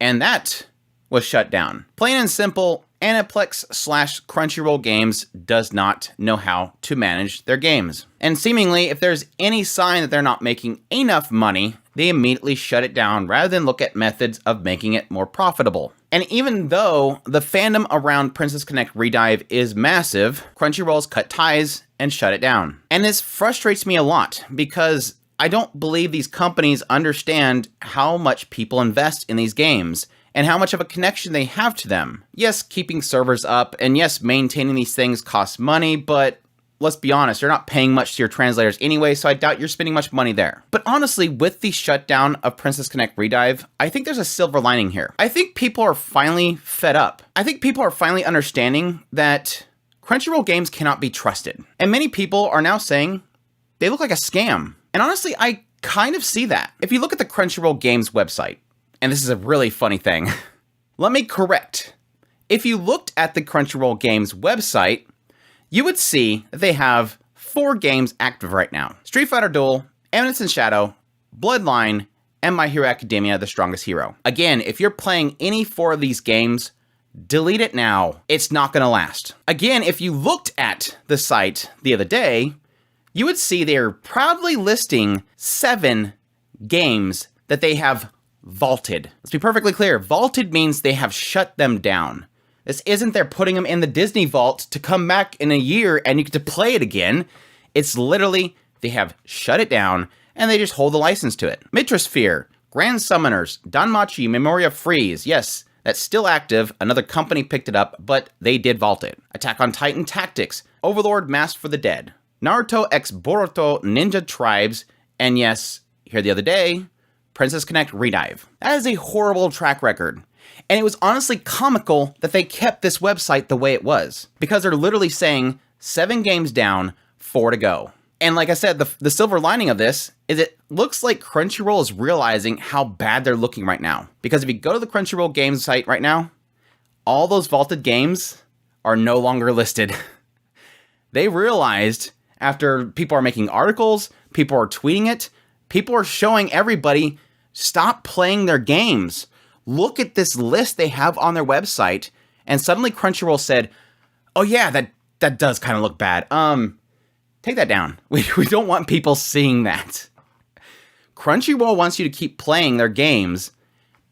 And that was shut down. Plain and simple, Aniplex/Crunchyroll Games does not know how to manage their games. And seemingly, if there's any sign that they're not making enough money, they immediately shut it down rather than look at methods of making it more profitable. And even though the fandom around Princess Connect Redive is massive, Crunchyroll's cut ties and shut it down. And this frustrates me a lot because I don't believe these companies understand how much people invest in these games and how much of a connection they have to them. Yes, keeping servers up, and yes, maintaining these things costs money, but let's be honest, you're not paying much to your translators anyway, so I doubt you're spending much money there. But honestly, with the shutdown of Princess Connect Redive, I think there's a silver lining here. I think people are finally fed up. I think people are finally understanding that Crunchyroll games cannot be trusted. And many people are now saying they look like a scam. And honestly, I kind of see that. If you look at the Crunchyroll games website, and this is a really funny thing, let me correct. If you looked at the Crunchyroll games website, you would see that they have 4 games active right now. Street Fighter Duel, Eminence in Shadow, Bloodline, and My Hero Academia, The Strongest Hero. Again, if you're playing any 4 of these games, delete it now. It's not gonna last. Again, if you looked at the site the other day, you would see they're proudly listing 7 games that they have vaulted. Let's be perfectly clear. Vaulted means they have shut them down. This isn't they're putting them in the Disney vault to come back in a year and you get to play it again. It's literally they have shut it down and they just hold the license to it. Mitrosphere, Grand Summoners, Danmachi, Memoria Freeze. Yes, that's still active. Another company picked it up, but they did vault it. Attack on Titan Tactics, Overlord Masked for the Dead, Naruto x Boruto Ninja Tribes, and yes, here the other day, Princess Connect Redive. That is a horrible track record. And it was honestly comical that they kept this website the way it was, because they're literally saying 7 games down, 4 to go. And like I said, the silver lining of this is it looks like Crunchyroll is realizing how bad they're looking right now. Because if you go to the Crunchyroll games site right now, all those vaulted games are no longer listed. They realized after people are making articles, people are tweeting it, people are showing everybody, stop playing their games. Look at this list they have on their website. And suddenly Crunchyroll said, oh yeah, that does kind of look bad. Take that down. We don't want people seeing that. Crunchyroll wants you to keep playing their games,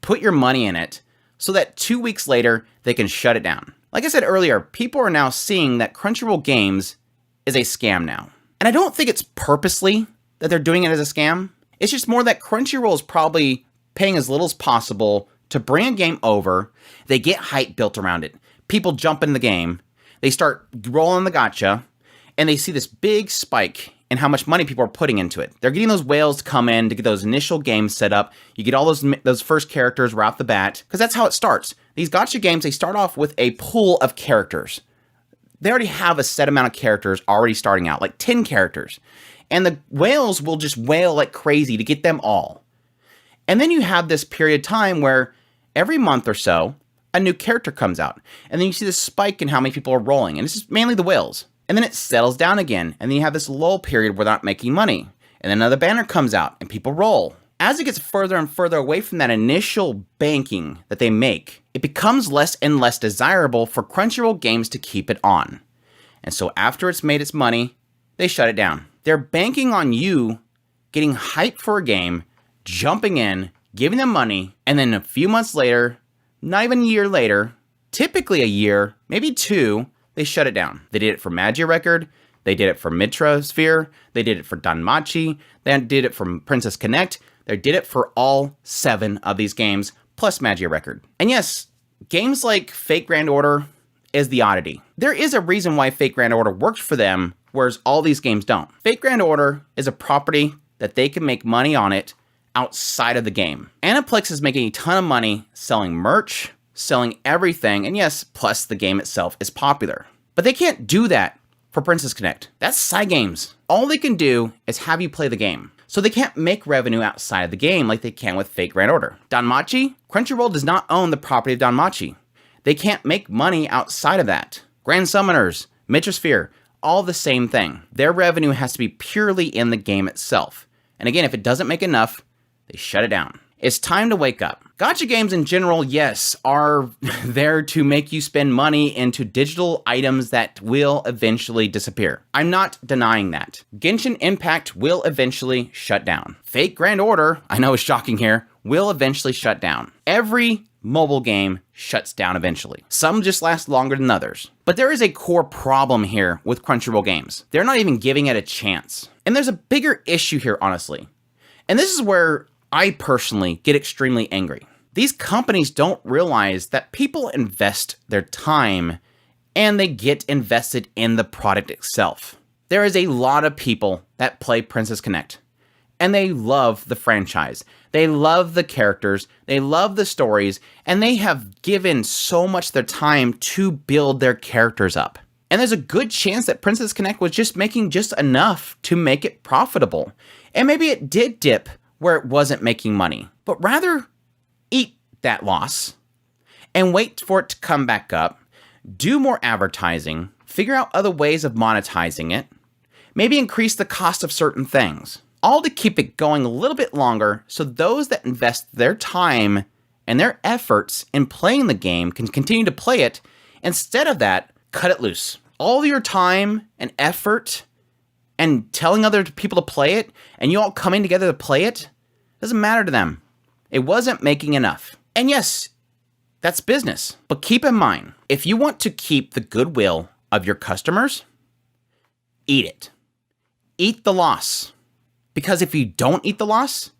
put your money in it, so that 2 weeks later, they can shut it down. Like I said earlier, people are now seeing that Crunchyroll Games is a scam now. And I don't think it's purposely that they're doing it as a scam. It's just more that Crunchyroll is probably paying as little as possible to bring a game over. They get hype built around it. People jump in the game. They start rolling the gacha. And they see this big spike in how much money people are putting into it. They're getting those whales to come in to get those initial games set up. You get all those first characters right off the bat, because that's how it starts. These gacha games, they start off with a pool of characters. They already have a set amount of characters already starting out, like 10 characters. And the whales will just whale like crazy to get them all. And then you have this period of time where every month or so, a new character comes out. And then you see this spike in how many people are rolling. And this is mainly the whales. And then it settles down again. And then you have this lull period where they're not making money. And then another banner comes out and people roll. As it gets further and further away from that initial banking that they make, it becomes less and less desirable for Crunchyroll Games to keep it on. And so after it's made its money, they shut it down. They're banking on you getting hyped for a game, jumping in, giving them money, and then a few months later, not even a year later, typically a year, maybe 2, they shut it down. They did it for Magia Record, they did it for Mitrosphere, they did it for Danmachi, they did it for Princess Connect, they did it for all 7 of these games, plus Magia Record. And yes, games like Fate Grand Order is the oddity. There is a reason why Fate Grand Order works for them, whereas all these games don't. Fate Grand Order is a property that they can make money on it outside of the game. Aniplex is making a ton of money selling merch, selling everything, and yes, plus the game itself is popular. But they can't do that for Princess Connect. That's Cygames. All they can do is have you play the game. So they can't make revenue outside of the game like they can with Fate Grand Order. Danmachi, Crunchyroll does not own the property of Danmachi. They can't make money outside of that. Grand Summoners, Mitrosphere, all the same thing. Their revenue has to be purely in the game itself. And again, if it doesn't make enough, they shut it down. It's time to wake up. Gacha games in general, yes, are there to make you spend money into digital items that will eventually disappear. I'm not denying that. Genshin Impact will eventually shut down. Fate Grand Order, I know it's shocking here, will eventually shut down. Every mobile game shuts down eventually. Some just last longer than others. But there is a core problem here with Crunchyroll games. They're not even giving it a chance. And there's a bigger issue here, honestly. And this is where I personally get extremely angry. These companies don't realize that people invest their time and they get invested in the product itself. There is a lot of people that play Princess Connect and they love the franchise. They love the characters, they love the stories, and they have given so much of their time to build their characters up. And there's a good chance that Princess Connect was just making just enough to make it profitable. And maybe it did dip where it wasn't making money, but rather eat that loss and wait for it to come back up, do more advertising, figure out other ways of monetizing it, maybe increase the cost of certain things, all to keep it going a little bit longer so those that invest their time and their efforts in playing the game can continue to play it. Instead of that, cut it loose. All your time and effort and telling other people to play it, and you all coming together to play it, doesn't matter to them. It wasn't making enough. And yes, that's business. But keep in mind, if you want to keep the goodwill of your customers, eat it. Eat the loss. Because if you don't eat the loss,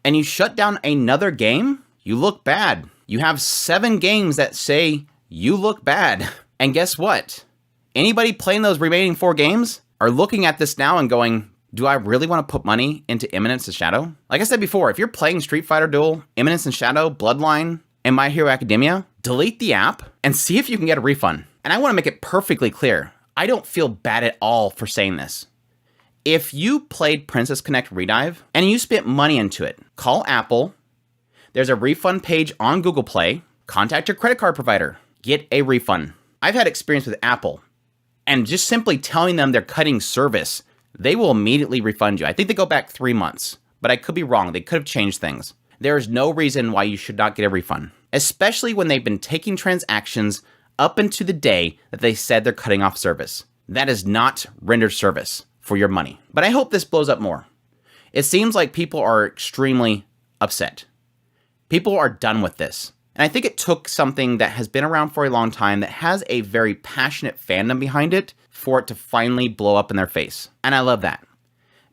and you shut down another game, you look bad. You have 7 games that say you look bad. And guess what? Anybody playing those remaining 4 games are looking at this now and going, do I really want to put money into Eminence and Shadow? Like I said before, if you're playing Street Fighter Duel, Eminence and Shadow, Bloodline, and My Hero Academia, delete the app and see if you can get a refund. And I want to make it perfectly clear, I don't feel bad at all for saying this. If you played Princess Connect Redive and you spent money into it, call Apple. There's a refund page on Google Play. Contact your credit card provider. Get a refund. I've had experience with Apple. And just simply telling them they're cutting service, they will immediately refund you. I think they go back 3 months, but I could be wrong. They could have changed things. There is no reason why you should not get a refund, especially when they've been taking transactions up into the day that they said they're cutting off service. That is not rendered service for your money. But I hope this blows up more. It seems like people are extremely upset. People are done with this. And I think it took something that has been around for a long time that has a very passionate fandom behind it for it to finally blow up in their face. And I love that.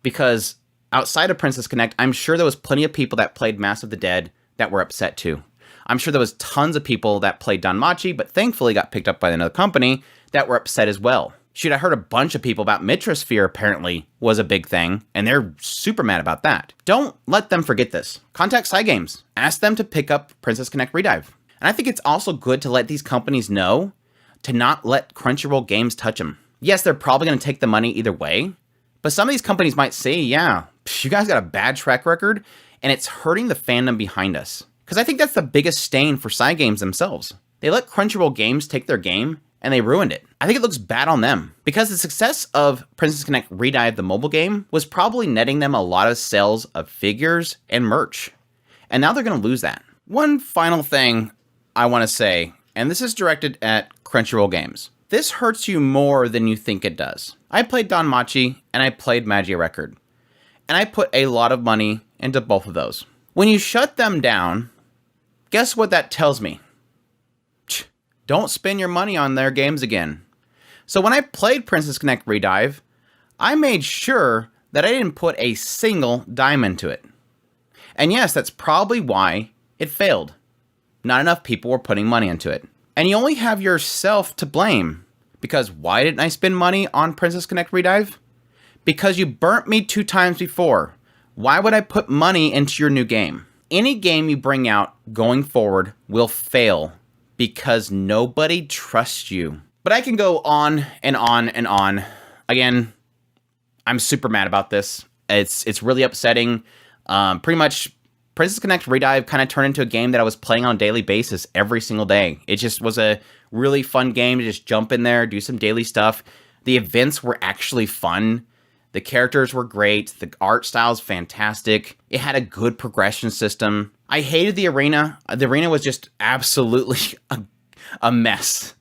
Because outside of Princess Connect, I'm sure there was plenty of people that played Mass of the Dead that were upset too. I'm sure there was tons of people that played Danmachi, but thankfully got picked up by another company that were upset as well. Shoot, I heard a bunch of people about Mitrosphere apparently was a big thing, and they're super mad about that. Don't let them forget this. Contact Cygames. Ask them to pick up Princess Connect Redive. And I think it's also good to let these companies know to not let Crunchyroll games touch them. Yes, they're probably going to take the money either way, but some of these companies might say, yeah, you guys got a bad track record, and it's hurting the fandom behind us. Because I think that's the biggest stain for Cygames themselves. They let Crunchyroll games take their game, and they ruined it. I think it looks bad on them because the success of Princess Connect Redive, the mobile game, was probably netting them a lot of sales of figures and merch. And now they're going to lose that. One final thing I want to say, and this is directed at Crunchyroll games. This hurts you more than you think it does. I played Danmachi and I played Magia Record. And I put a lot of money into both of those. When you shut them down, guess what that tells me? Don't spend your money on their games again. So when I played Princess Connect Redive, I made sure that I didn't put a single dime into it. And yes, that's probably why it failed. Not enough people were putting money into it. And you only have yourself to blame. Because why didn't I spend money on Princess Connect Redive? Because you burnt me 2 times before. Why would I put money into your new game? Any game you bring out going forward will fail because nobody trusts you. But I can go on and on and on. Again, I'm super mad about this. It's really upsetting. Pretty much, Princess Connect Redive kind of turned into a game that I was playing on a daily basis every single day. It just was a really fun game to just jump in there, do some daily stuff. The events were actually fun. The characters were great. The art style is fantastic. It had a good progression system. I hated the arena. The arena was just absolutely a mess.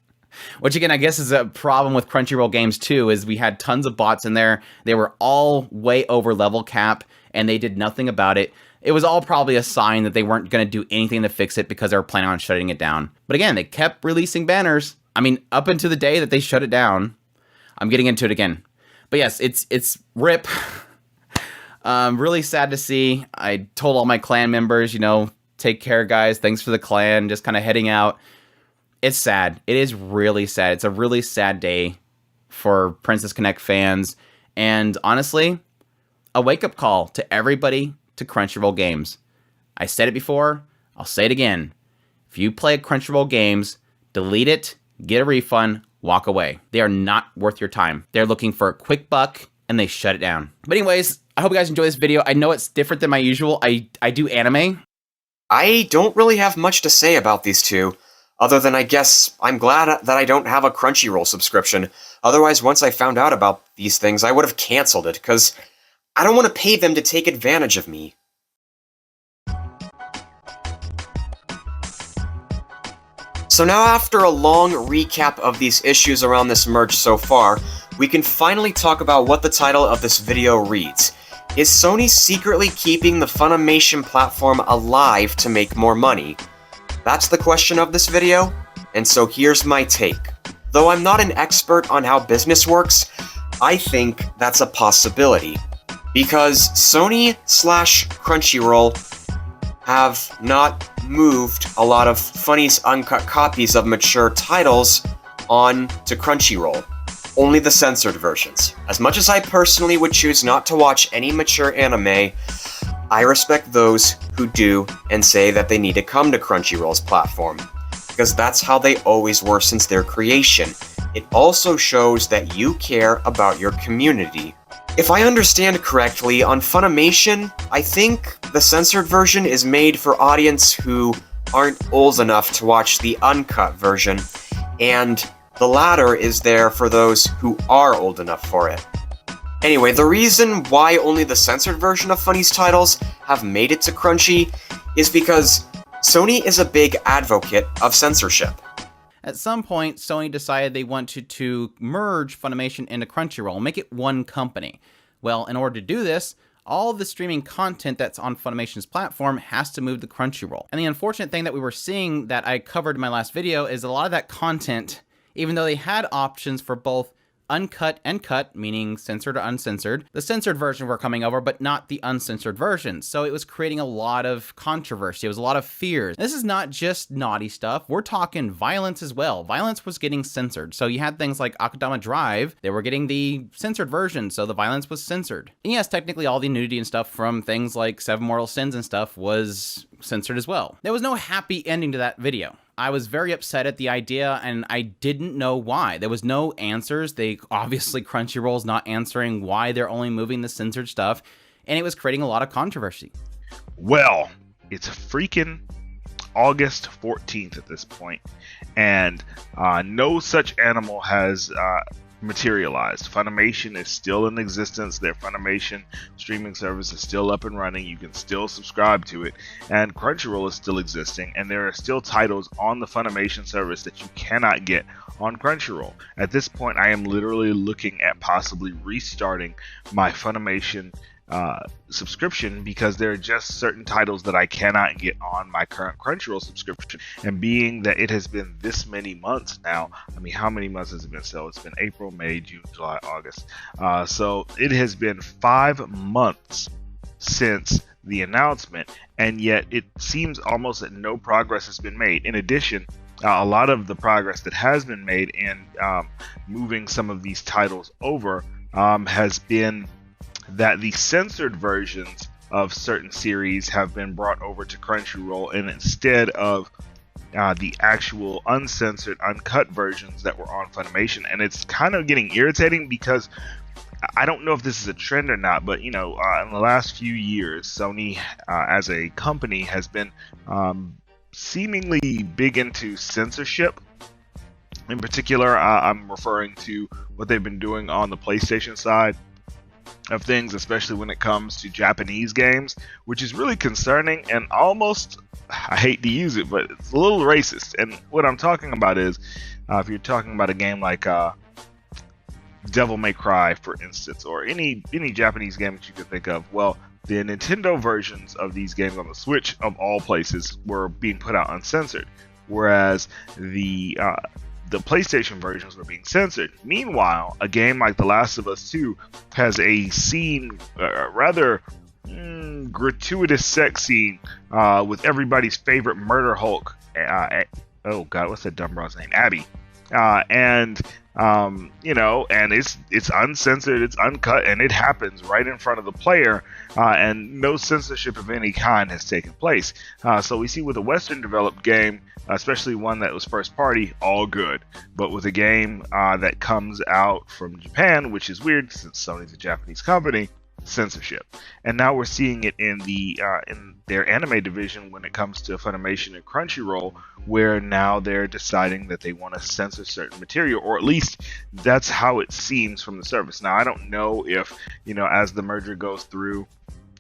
Which again, I guess is a problem with Crunchyroll games too, is we had tons of bots in there. They were all way over level cap, and they did nothing about it. It was all probably a sign that they weren't going to do anything to fix it because they were planning on shutting it down. But again, they kept releasing banners. I mean, up until the day that they shut it down. I'm getting into it again. But yes, it's RIP. Really sad to see. I told all my clan members, take care, guys. Thanks for the clan. Just kind of heading out. It's sad. It is really sad. It's a really sad day for Princess Connect fans. And honestly, a wake-up call to everybody to Crunchyroll games. I said it before. I'll say it again. If you play Crunchyroll games, delete it, get a refund, walk away. They are not worth your time. They're looking for a quick buck, and they shut it down. But anyways, I hope you guys enjoy this video. I know it's different than my usual. I do anime. I don't really have much to say about these two, other than I guess I'm glad that I don't have a Crunchyroll subscription. Otherwise, once I found out about these things, I would have canceled it, because I don't want to pay them to take advantage of me. So now, after a long recap of these issues around this merge so far, we can finally talk about what the title of this video reads. Is Sony secretly keeping the Funimation platform alive to make more money? That's the question of this video, and so here's my take. Though I'm not an expert on how business works, I think that's a possibility. Because Sony/Crunchyroll have not moved a lot of Funny's uncut copies of mature titles on to Crunchyroll. Only the censored versions. As much as I personally would choose not to watch any mature anime, I respect those who do and say that they need to come to Crunchyroll's platform, because that's how they always were since their creation. It also shows that you care about your community. If I understand correctly, on Funimation, I think the censored version is made for audience who aren't old enough to watch the uncut version, and the latter is there for those who are old enough for it. Anyway, the reason why only the censored version of Funny's titles have made it to Crunchy is because Sony is a big advocate of censorship. At some point, Sony decided they wanted to merge Funimation into Crunchyroll, make it one company. Well, in order to do this, all of the streaming content that's on Funimation's platform has to move to Crunchyroll. And the unfortunate thing that we were seeing that I covered in my last video is a lot of that content, even though they had options for both uncut and cut, meaning censored or uncensored, the censored version were coming over, but not the uncensored version. So it was creating a lot of controversy. It was a lot of fears. This is not just naughty stuff. We're talking violence as well. Violence was getting censored. So you had things like Akudama Drive. They were getting the censored version, so the violence was censored. And yes, technically all the nudity and stuff from things like Seven Mortal Sins and stuff was censored as well. There was no happy ending to that video. I was very upset at the idea, and I didn't know why. There was no answers. Obviously, Crunchyroll's not answering why they're only moving the censored stuff, and it was creating a lot of controversy. Well, it's freaking August 14th at this point, and no such animal has materialized. Funimation is still in existence. Their Funimation streaming service is still up and running. You can still subscribe to it, and Crunchyroll is still existing, and there are still titles on the Funimation service that you cannot get on Crunchyroll. At this point, I am literally looking at possibly restarting my Funimation subscription, because there are just certain titles that I cannot get on my current Crunchyroll subscription. And being that it has been this many months now, I mean, how many months has it been? So it's been April, May, June, July, August. So it has been 5 months since the announcement, and yet it seems almost that no progress has been made. In addition, a lot of the progress that has been made in moving some of these titles over has been that the censored versions of certain series have been brought over to Crunchyroll, and instead of the actual uncensored, uncut versions that were on Funimation. And it's kind of getting irritating, because I don't know if this is a trend or not, but in the last few years, Sony as a company has been seemingly big into censorship. In particular, I'm referring to what they've been doing on the PlayStation side, of things, especially when it comes to Japanese games, which is really concerning and almost, I hate to use it, but it's a little racist. And what I'm talking about is, if you're talking about a game like Devil May Cry, for instance, or any Japanese game that you could think of, well, the Nintendo versions of these games on the Switch, of all places, were being put out uncensored, whereas the PlayStation versions were being censored. Meanwhile, a game like The Last of Us 2 has a scene, rather gratuitous sex scene, with everybody's favorite murder Hulk. Oh God, what's that dumb broad's name? Abby. And it's uncensored, it's uncut, and it happens right in front of the player, and no censorship of any kind has taken place. So we see with a Western developed game, especially one that was first party, all good. But with a game that comes out from Japan, which is weird since Sony's a Japanese company, censorship. And now we're seeing it in their anime division when it comes to Funimation and Crunchyroll, where now they're deciding that they want to censor certain material, or at least that's how it seems from the surface. Now, I don't know if, as the merger goes through,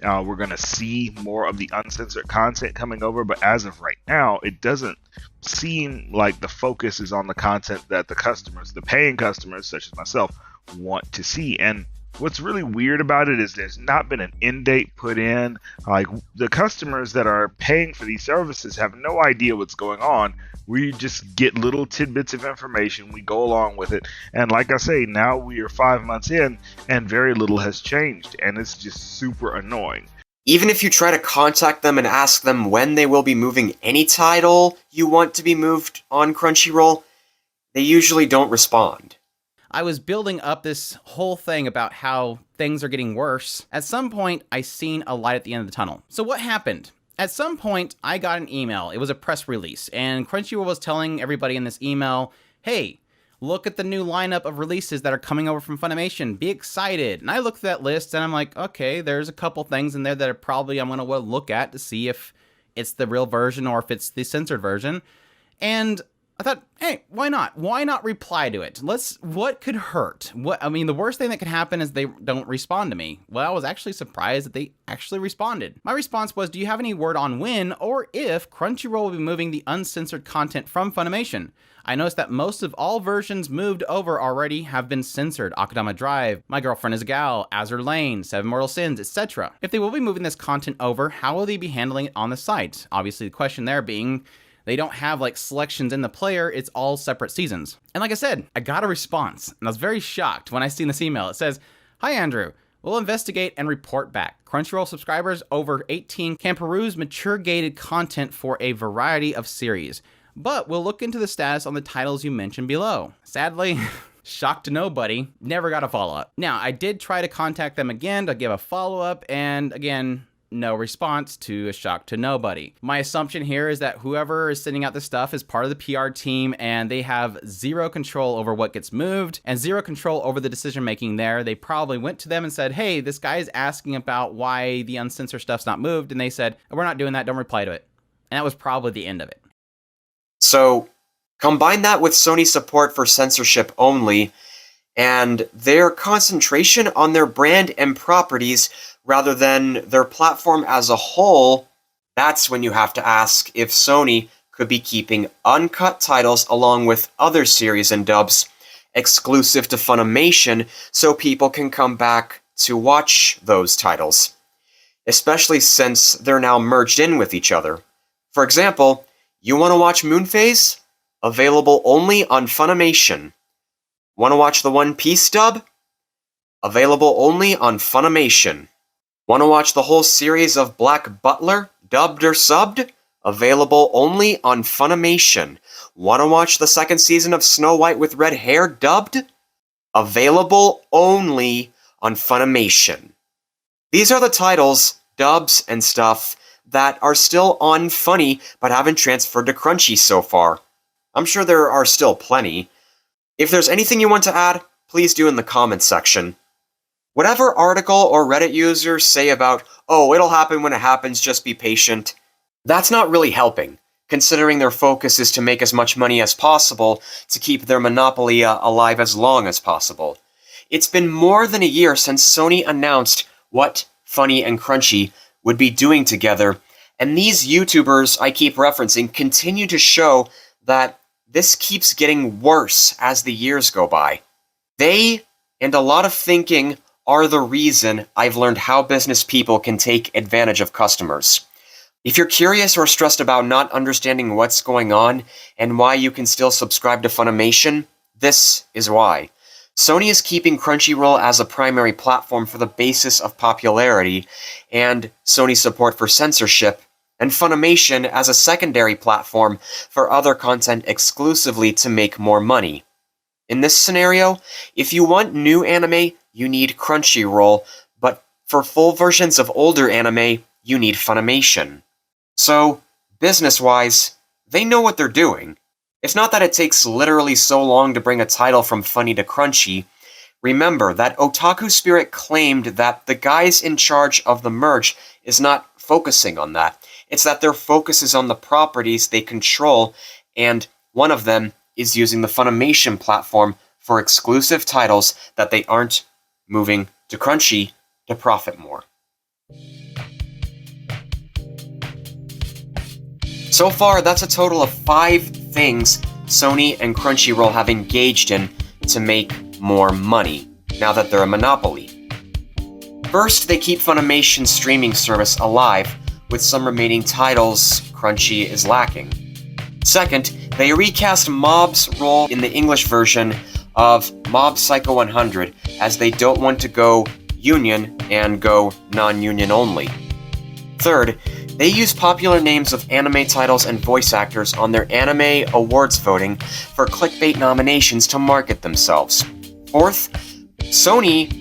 we're going to see more of the uncensored content coming over, but as of right now, it doesn't seem like the focus is on the content that the customers, the paying customers, such as myself, want to see. And what's really weird about it is there's not been an end date put in. Like, the customers that are paying for these services have no idea what's going on. We just get little tidbits of information, we go along with it, and like I say, now we are 5 months in and very little has changed, and it's just super annoying. Even if you try to contact them and ask them when they will be moving any title you want to be moved on Crunchyroll, they usually don't respond. I was building up this whole thing about how things are getting worse. At some point, I seen a light at the end of the tunnel. So what happened? At some point, I got an email. It was a press release, and Crunchyroll was telling everybody in this email, hey, look at the new lineup of releases that are coming over from Funimation. Be excited. And I looked at that list, and I'm like, okay, there's a couple things in there that I'm going to look at to see if it's the real version or if it's the censored version. And I thought, hey, why not? Why not reply to it? What could hurt? The worst thing that could happen is they don't respond to me. Well, I was actually surprised that they actually responded. My response was, do you have any word on when or if Crunchyroll will be moving the uncensored content from Funimation? I noticed that most of all versions moved over already have been censored. Akudama Drive, My Girlfriend is a Gal, Azur Lane, Seven Mortal Sins, etc. If they will be moving this content over, how will they be handling it on the site? Obviously, the question there being, they don't have selections in the player, it's all separate seasons. And like I said, I got a response, and I was very shocked when I seen this email. It says, hi Andrew, we'll investigate and report back. Crunchyroll subscribers over 18 can peruse mature gated content for a variety of series, but we'll look into the status on the titles you mentioned below. Sadly, shocked to nobody, never got a follow-up. Now, I did try to contact them again to give a follow-up, and again, no response, to a shock to nobody. My assumption here is that whoever is sending out this stuff is part of the PR team, and they have zero control over what gets moved and zero control over the decision making there. They probably went to them and said, hey, this guy is asking about why the uncensored stuff's not moved, and they said, we're not doing that, don't reply to it. And that was probably the end of it. So, combine that with Sony's support for censorship only, and their concentration on their brand and properties rather than their platform as a whole, that's when you have to ask if Sony could be keeping uncut titles along with other series and dubs exclusive to Funimation so people can come back to watch those titles, especially since they're now merged in with each other. For example, you want to watch Moonphase? Available only on Funimation. Want to watch the One Piece dub? Available only on Funimation. Want to watch the whole series of Black Butler, dubbed or subbed? Available only on Funimation. Want to watch the second season of Snow White with Red Hair, dubbed? Available only on Funimation. These are the titles, dubs, and stuff that are still on Funny but haven't transferred to Crunchy so far. I'm sure there are still plenty. If there's anything you want to add, please do in the comments section. Whatever article or Reddit users say about, oh, it'll happen when it happens, just be patient, that's not really helping, considering their focus is to make as much money as possible to keep their monopoly alive as long as possible. It's been more than a year since Sony announced what Funny and Crunchy would be doing together, and these YouTubers I keep referencing continue to show that this keeps getting worse as the years go by. They, and a lot of thinking, are the reason I've learned how business people can take advantage of customers. If you're curious or stressed about not understanding what's going on and why you can still subscribe to Funimation, this is why. Sony is keeping Crunchyroll as a primary platform for the basis of popularity and Sony's support for censorship, and Funimation as a secondary platform for other content exclusively to make more money. In this scenario, if you want new anime, you need Crunchyroll, but for full versions of older anime, you need Funimation. So, business-wise, they know what they're doing. It's not that it takes literally so long to bring a title from Funny to Crunchy. Remember that Otaku Spirit claimed that the guys in charge of the merge is not focusing on that. It's that their focus is on the properties they control, and one of them is using the Funimation platform for exclusive titles that they aren't moving to Crunchy to profit more. So far, that's a total of 5 things Sony and Crunchyroll have engaged in to make more money, now that they're a monopoly. First, they keep Funimation's streaming service alive, with some remaining titles Crunchy is lacking. Second, they recast Mob's role in the English version of Mob Psycho 100, as they don't want to go union and go non-union only. Third, they use popular names of anime titles and voice actors on their anime awards voting for clickbait nominations to market themselves. Fourth, Sony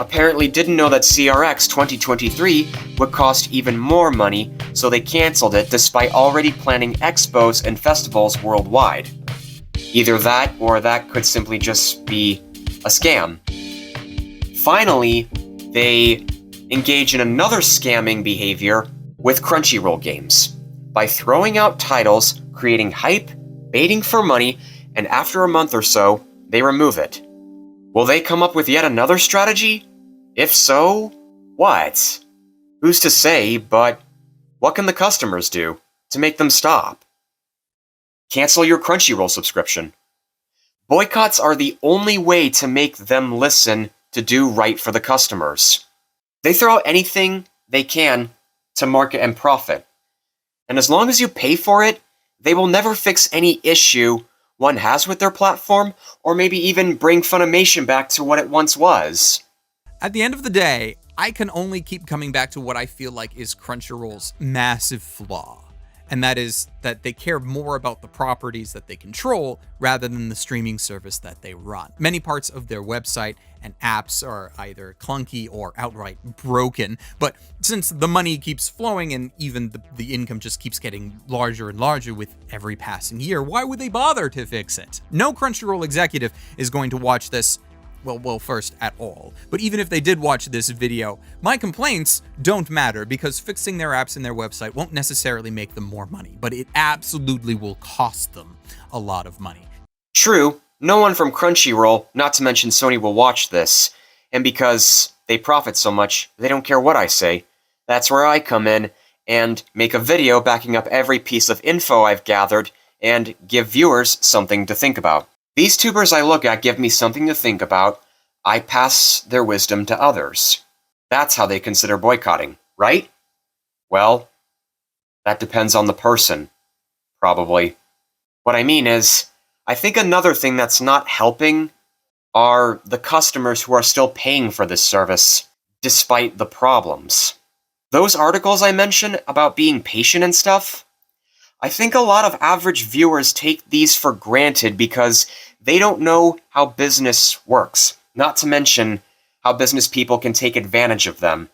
apparently didn't know that CRX 2023 would cost even more money, so they cancelled it despite already planning expos and festivals worldwide. Either that, or that could simply just be a scam. Finally, they engage in another scamming behavior with Crunchyroll games, by throwing out titles, creating hype, baiting for money, and after a month or so, they remove it. Will they come up with yet another strategy? If so, what? Who's to say, but what can the customers do to make them stop? Cancel your Crunchyroll subscription. Boycotts are the only way to make them listen to do right for the customers. They throw out anything they can to market and profit. And as long as you pay for it, they will never fix any issue one has with their platform, or maybe even bring Funimation back to what it once was. At the end of the day, I can only keep coming back to what I feel like is Crunchyroll's massive flaw. And that is that they care more about the properties that they control rather than the streaming service that they run. Many parts of their website and apps are either clunky or outright broken, but since the money keeps flowing and even the income just keeps getting larger and larger with every passing year, why would they bother to fix it? No Crunchyroll executive is going to watch this well, first, at all. But even if they did watch this video, my complaints don't matter because fixing their apps and their website won't necessarily make them more money, but it absolutely will cost them a lot of money. True, no one from Crunchyroll, not to mention Sony, will watch this, and because they profit so much, they don't care what I say. That's where I come in and make a video backing up every piece of info I've gathered and give viewers something to think about. These tubers I look at give me something to think about. I pass their wisdom to others. That's how they consider boycotting, right? Well, that depends on the person, probably. What I mean is, I think another thing that's not helping are the customers who are still paying for this service, despite the problems. Those articles I mentioned about being patient and stuff, I think a lot of average viewers take these for granted because they don't know how business works, not to mention how business people can take advantage of them.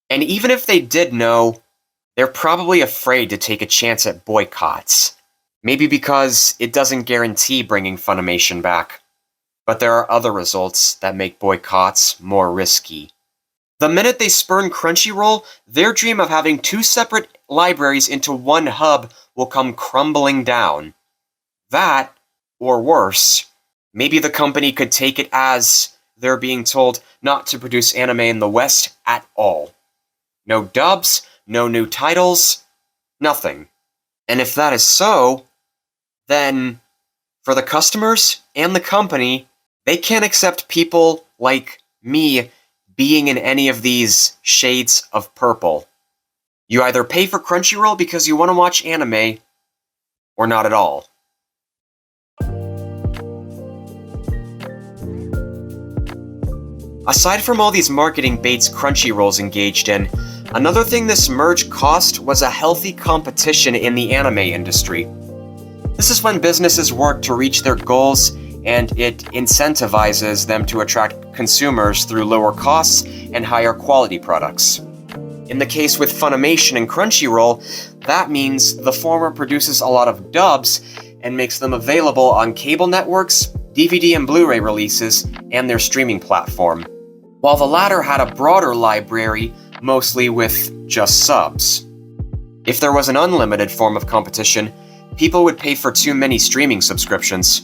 And even if they did know, they're probably afraid to take a chance at boycotts. Maybe because it doesn't guarantee bringing Funimation back. But there are other results that make boycotts more risky. The minute they spurn Crunchyroll, their dream of having 2 separate libraries into one hub will come crumbling down. That, or worse, maybe the company could take it as they're being told not to produce anime in the West at all. No dubs, no new titles, nothing. And if that is so, then for the customers and the company, they can't accept people like me being in any of these shades of purple. You either pay for Crunchyroll because you want to watch anime, or not at all. Aside from all these marketing baits Crunchyroll's engaged in, another thing this merge cost was a healthy competition in the anime industry. This is when businesses work to reach their goals, and it incentivizes them to attract consumers through lower costs and higher quality products. In the case with Funimation and Crunchyroll, that means the former produces a lot of dubs and makes them available on cable networks, DVD and Blu-ray releases, and their streaming platform, while the latter had a broader library, mostly with just subs. If there was an unlimited form of competition, people would pay for too many streaming subscriptions.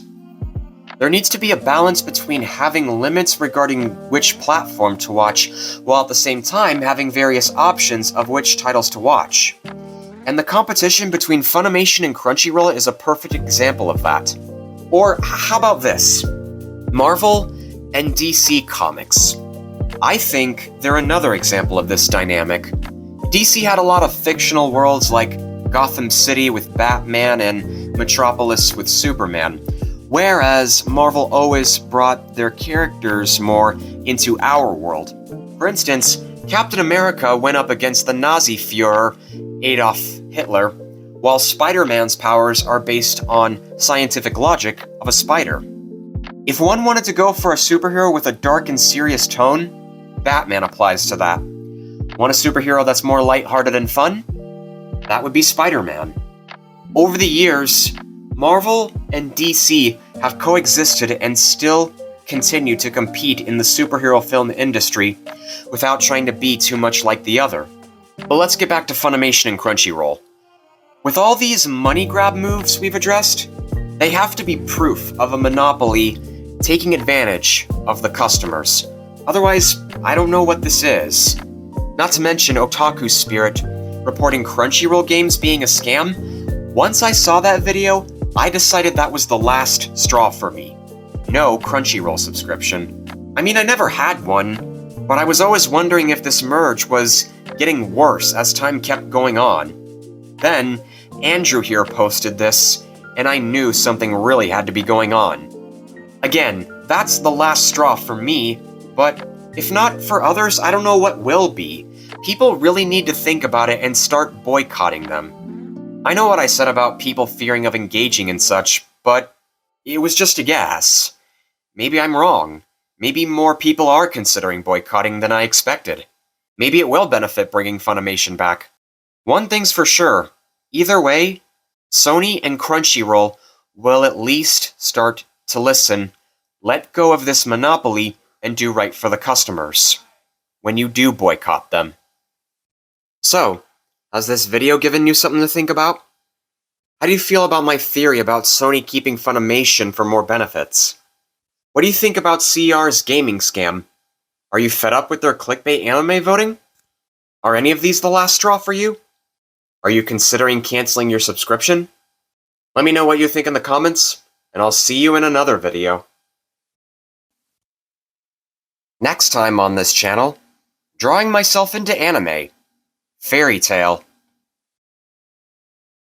There needs to be a balance between having limits regarding which platform to watch, while at the same time having various options of which titles to watch. And the competition between Funimation and Crunchyroll is a perfect example of that. Or how about this? Marvel and DC Comics. I think they're another example of this dynamic. DC had a lot of fictional worlds like Gotham City with Batman and Metropolis with Superman, whereas Marvel always brought their characters more into our world. For instance, Captain America went up against the Nazi Führer, Adolf Hitler, while Spider-Man's powers are based on scientific logic of a spider. If one wanted to go for a superhero with a dark and serious tone, Batman applies to that. Want a superhero that's more lighthearted and fun? That would be Spider-Man. Over the years, Marvel and DC have coexisted and still continue to compete in the superhero film industry without trying to be too much like the other. But let's get back to Funimation and Crunchyroll. With all these money grab moves we've addressed, they have to be proof of a monopoly taking advantage of the customers. Otherwise, I don't know what this is. Not to mention Otaku Spirit reporting Crunchyroll games being a scam. Once I saw that video, I decided that was the last straw for me. No Crunchyroll subscription. I mean, I never had one, but I was always wondering if this merge was getting worse as time kept going on. Then, Andrew here posted this, and I knew something really had to be going on. Again, that's the last straw for me, but if not for others, I don't know what will be. People really need to think about it and start boycotting them. I know what I said about people fearing of engaging and such, but it was just a guess. Maybe I'm wrong. Maybe more people are considering boycotting than I expected. Maybe it will benefit bringing Funimation back. One thing's for sure. Either way, Sony and Crunchyroll will at least start to listen, let go of this monopoly, and do right for the customers when you do boycott them. So, has this video given you something to think about? How do you feel about my theory about Sony keeping Funimation for more benefits? What do you think about CR's gaming scam? Are you fed up with their clickbait anime voting? Are any of these the last straw for you? Are you considering canceling your subscription? Let me know what you think in the comments, and I'll see you in another video. Next time on this channel, drawing myself into anime, Fairy Tail.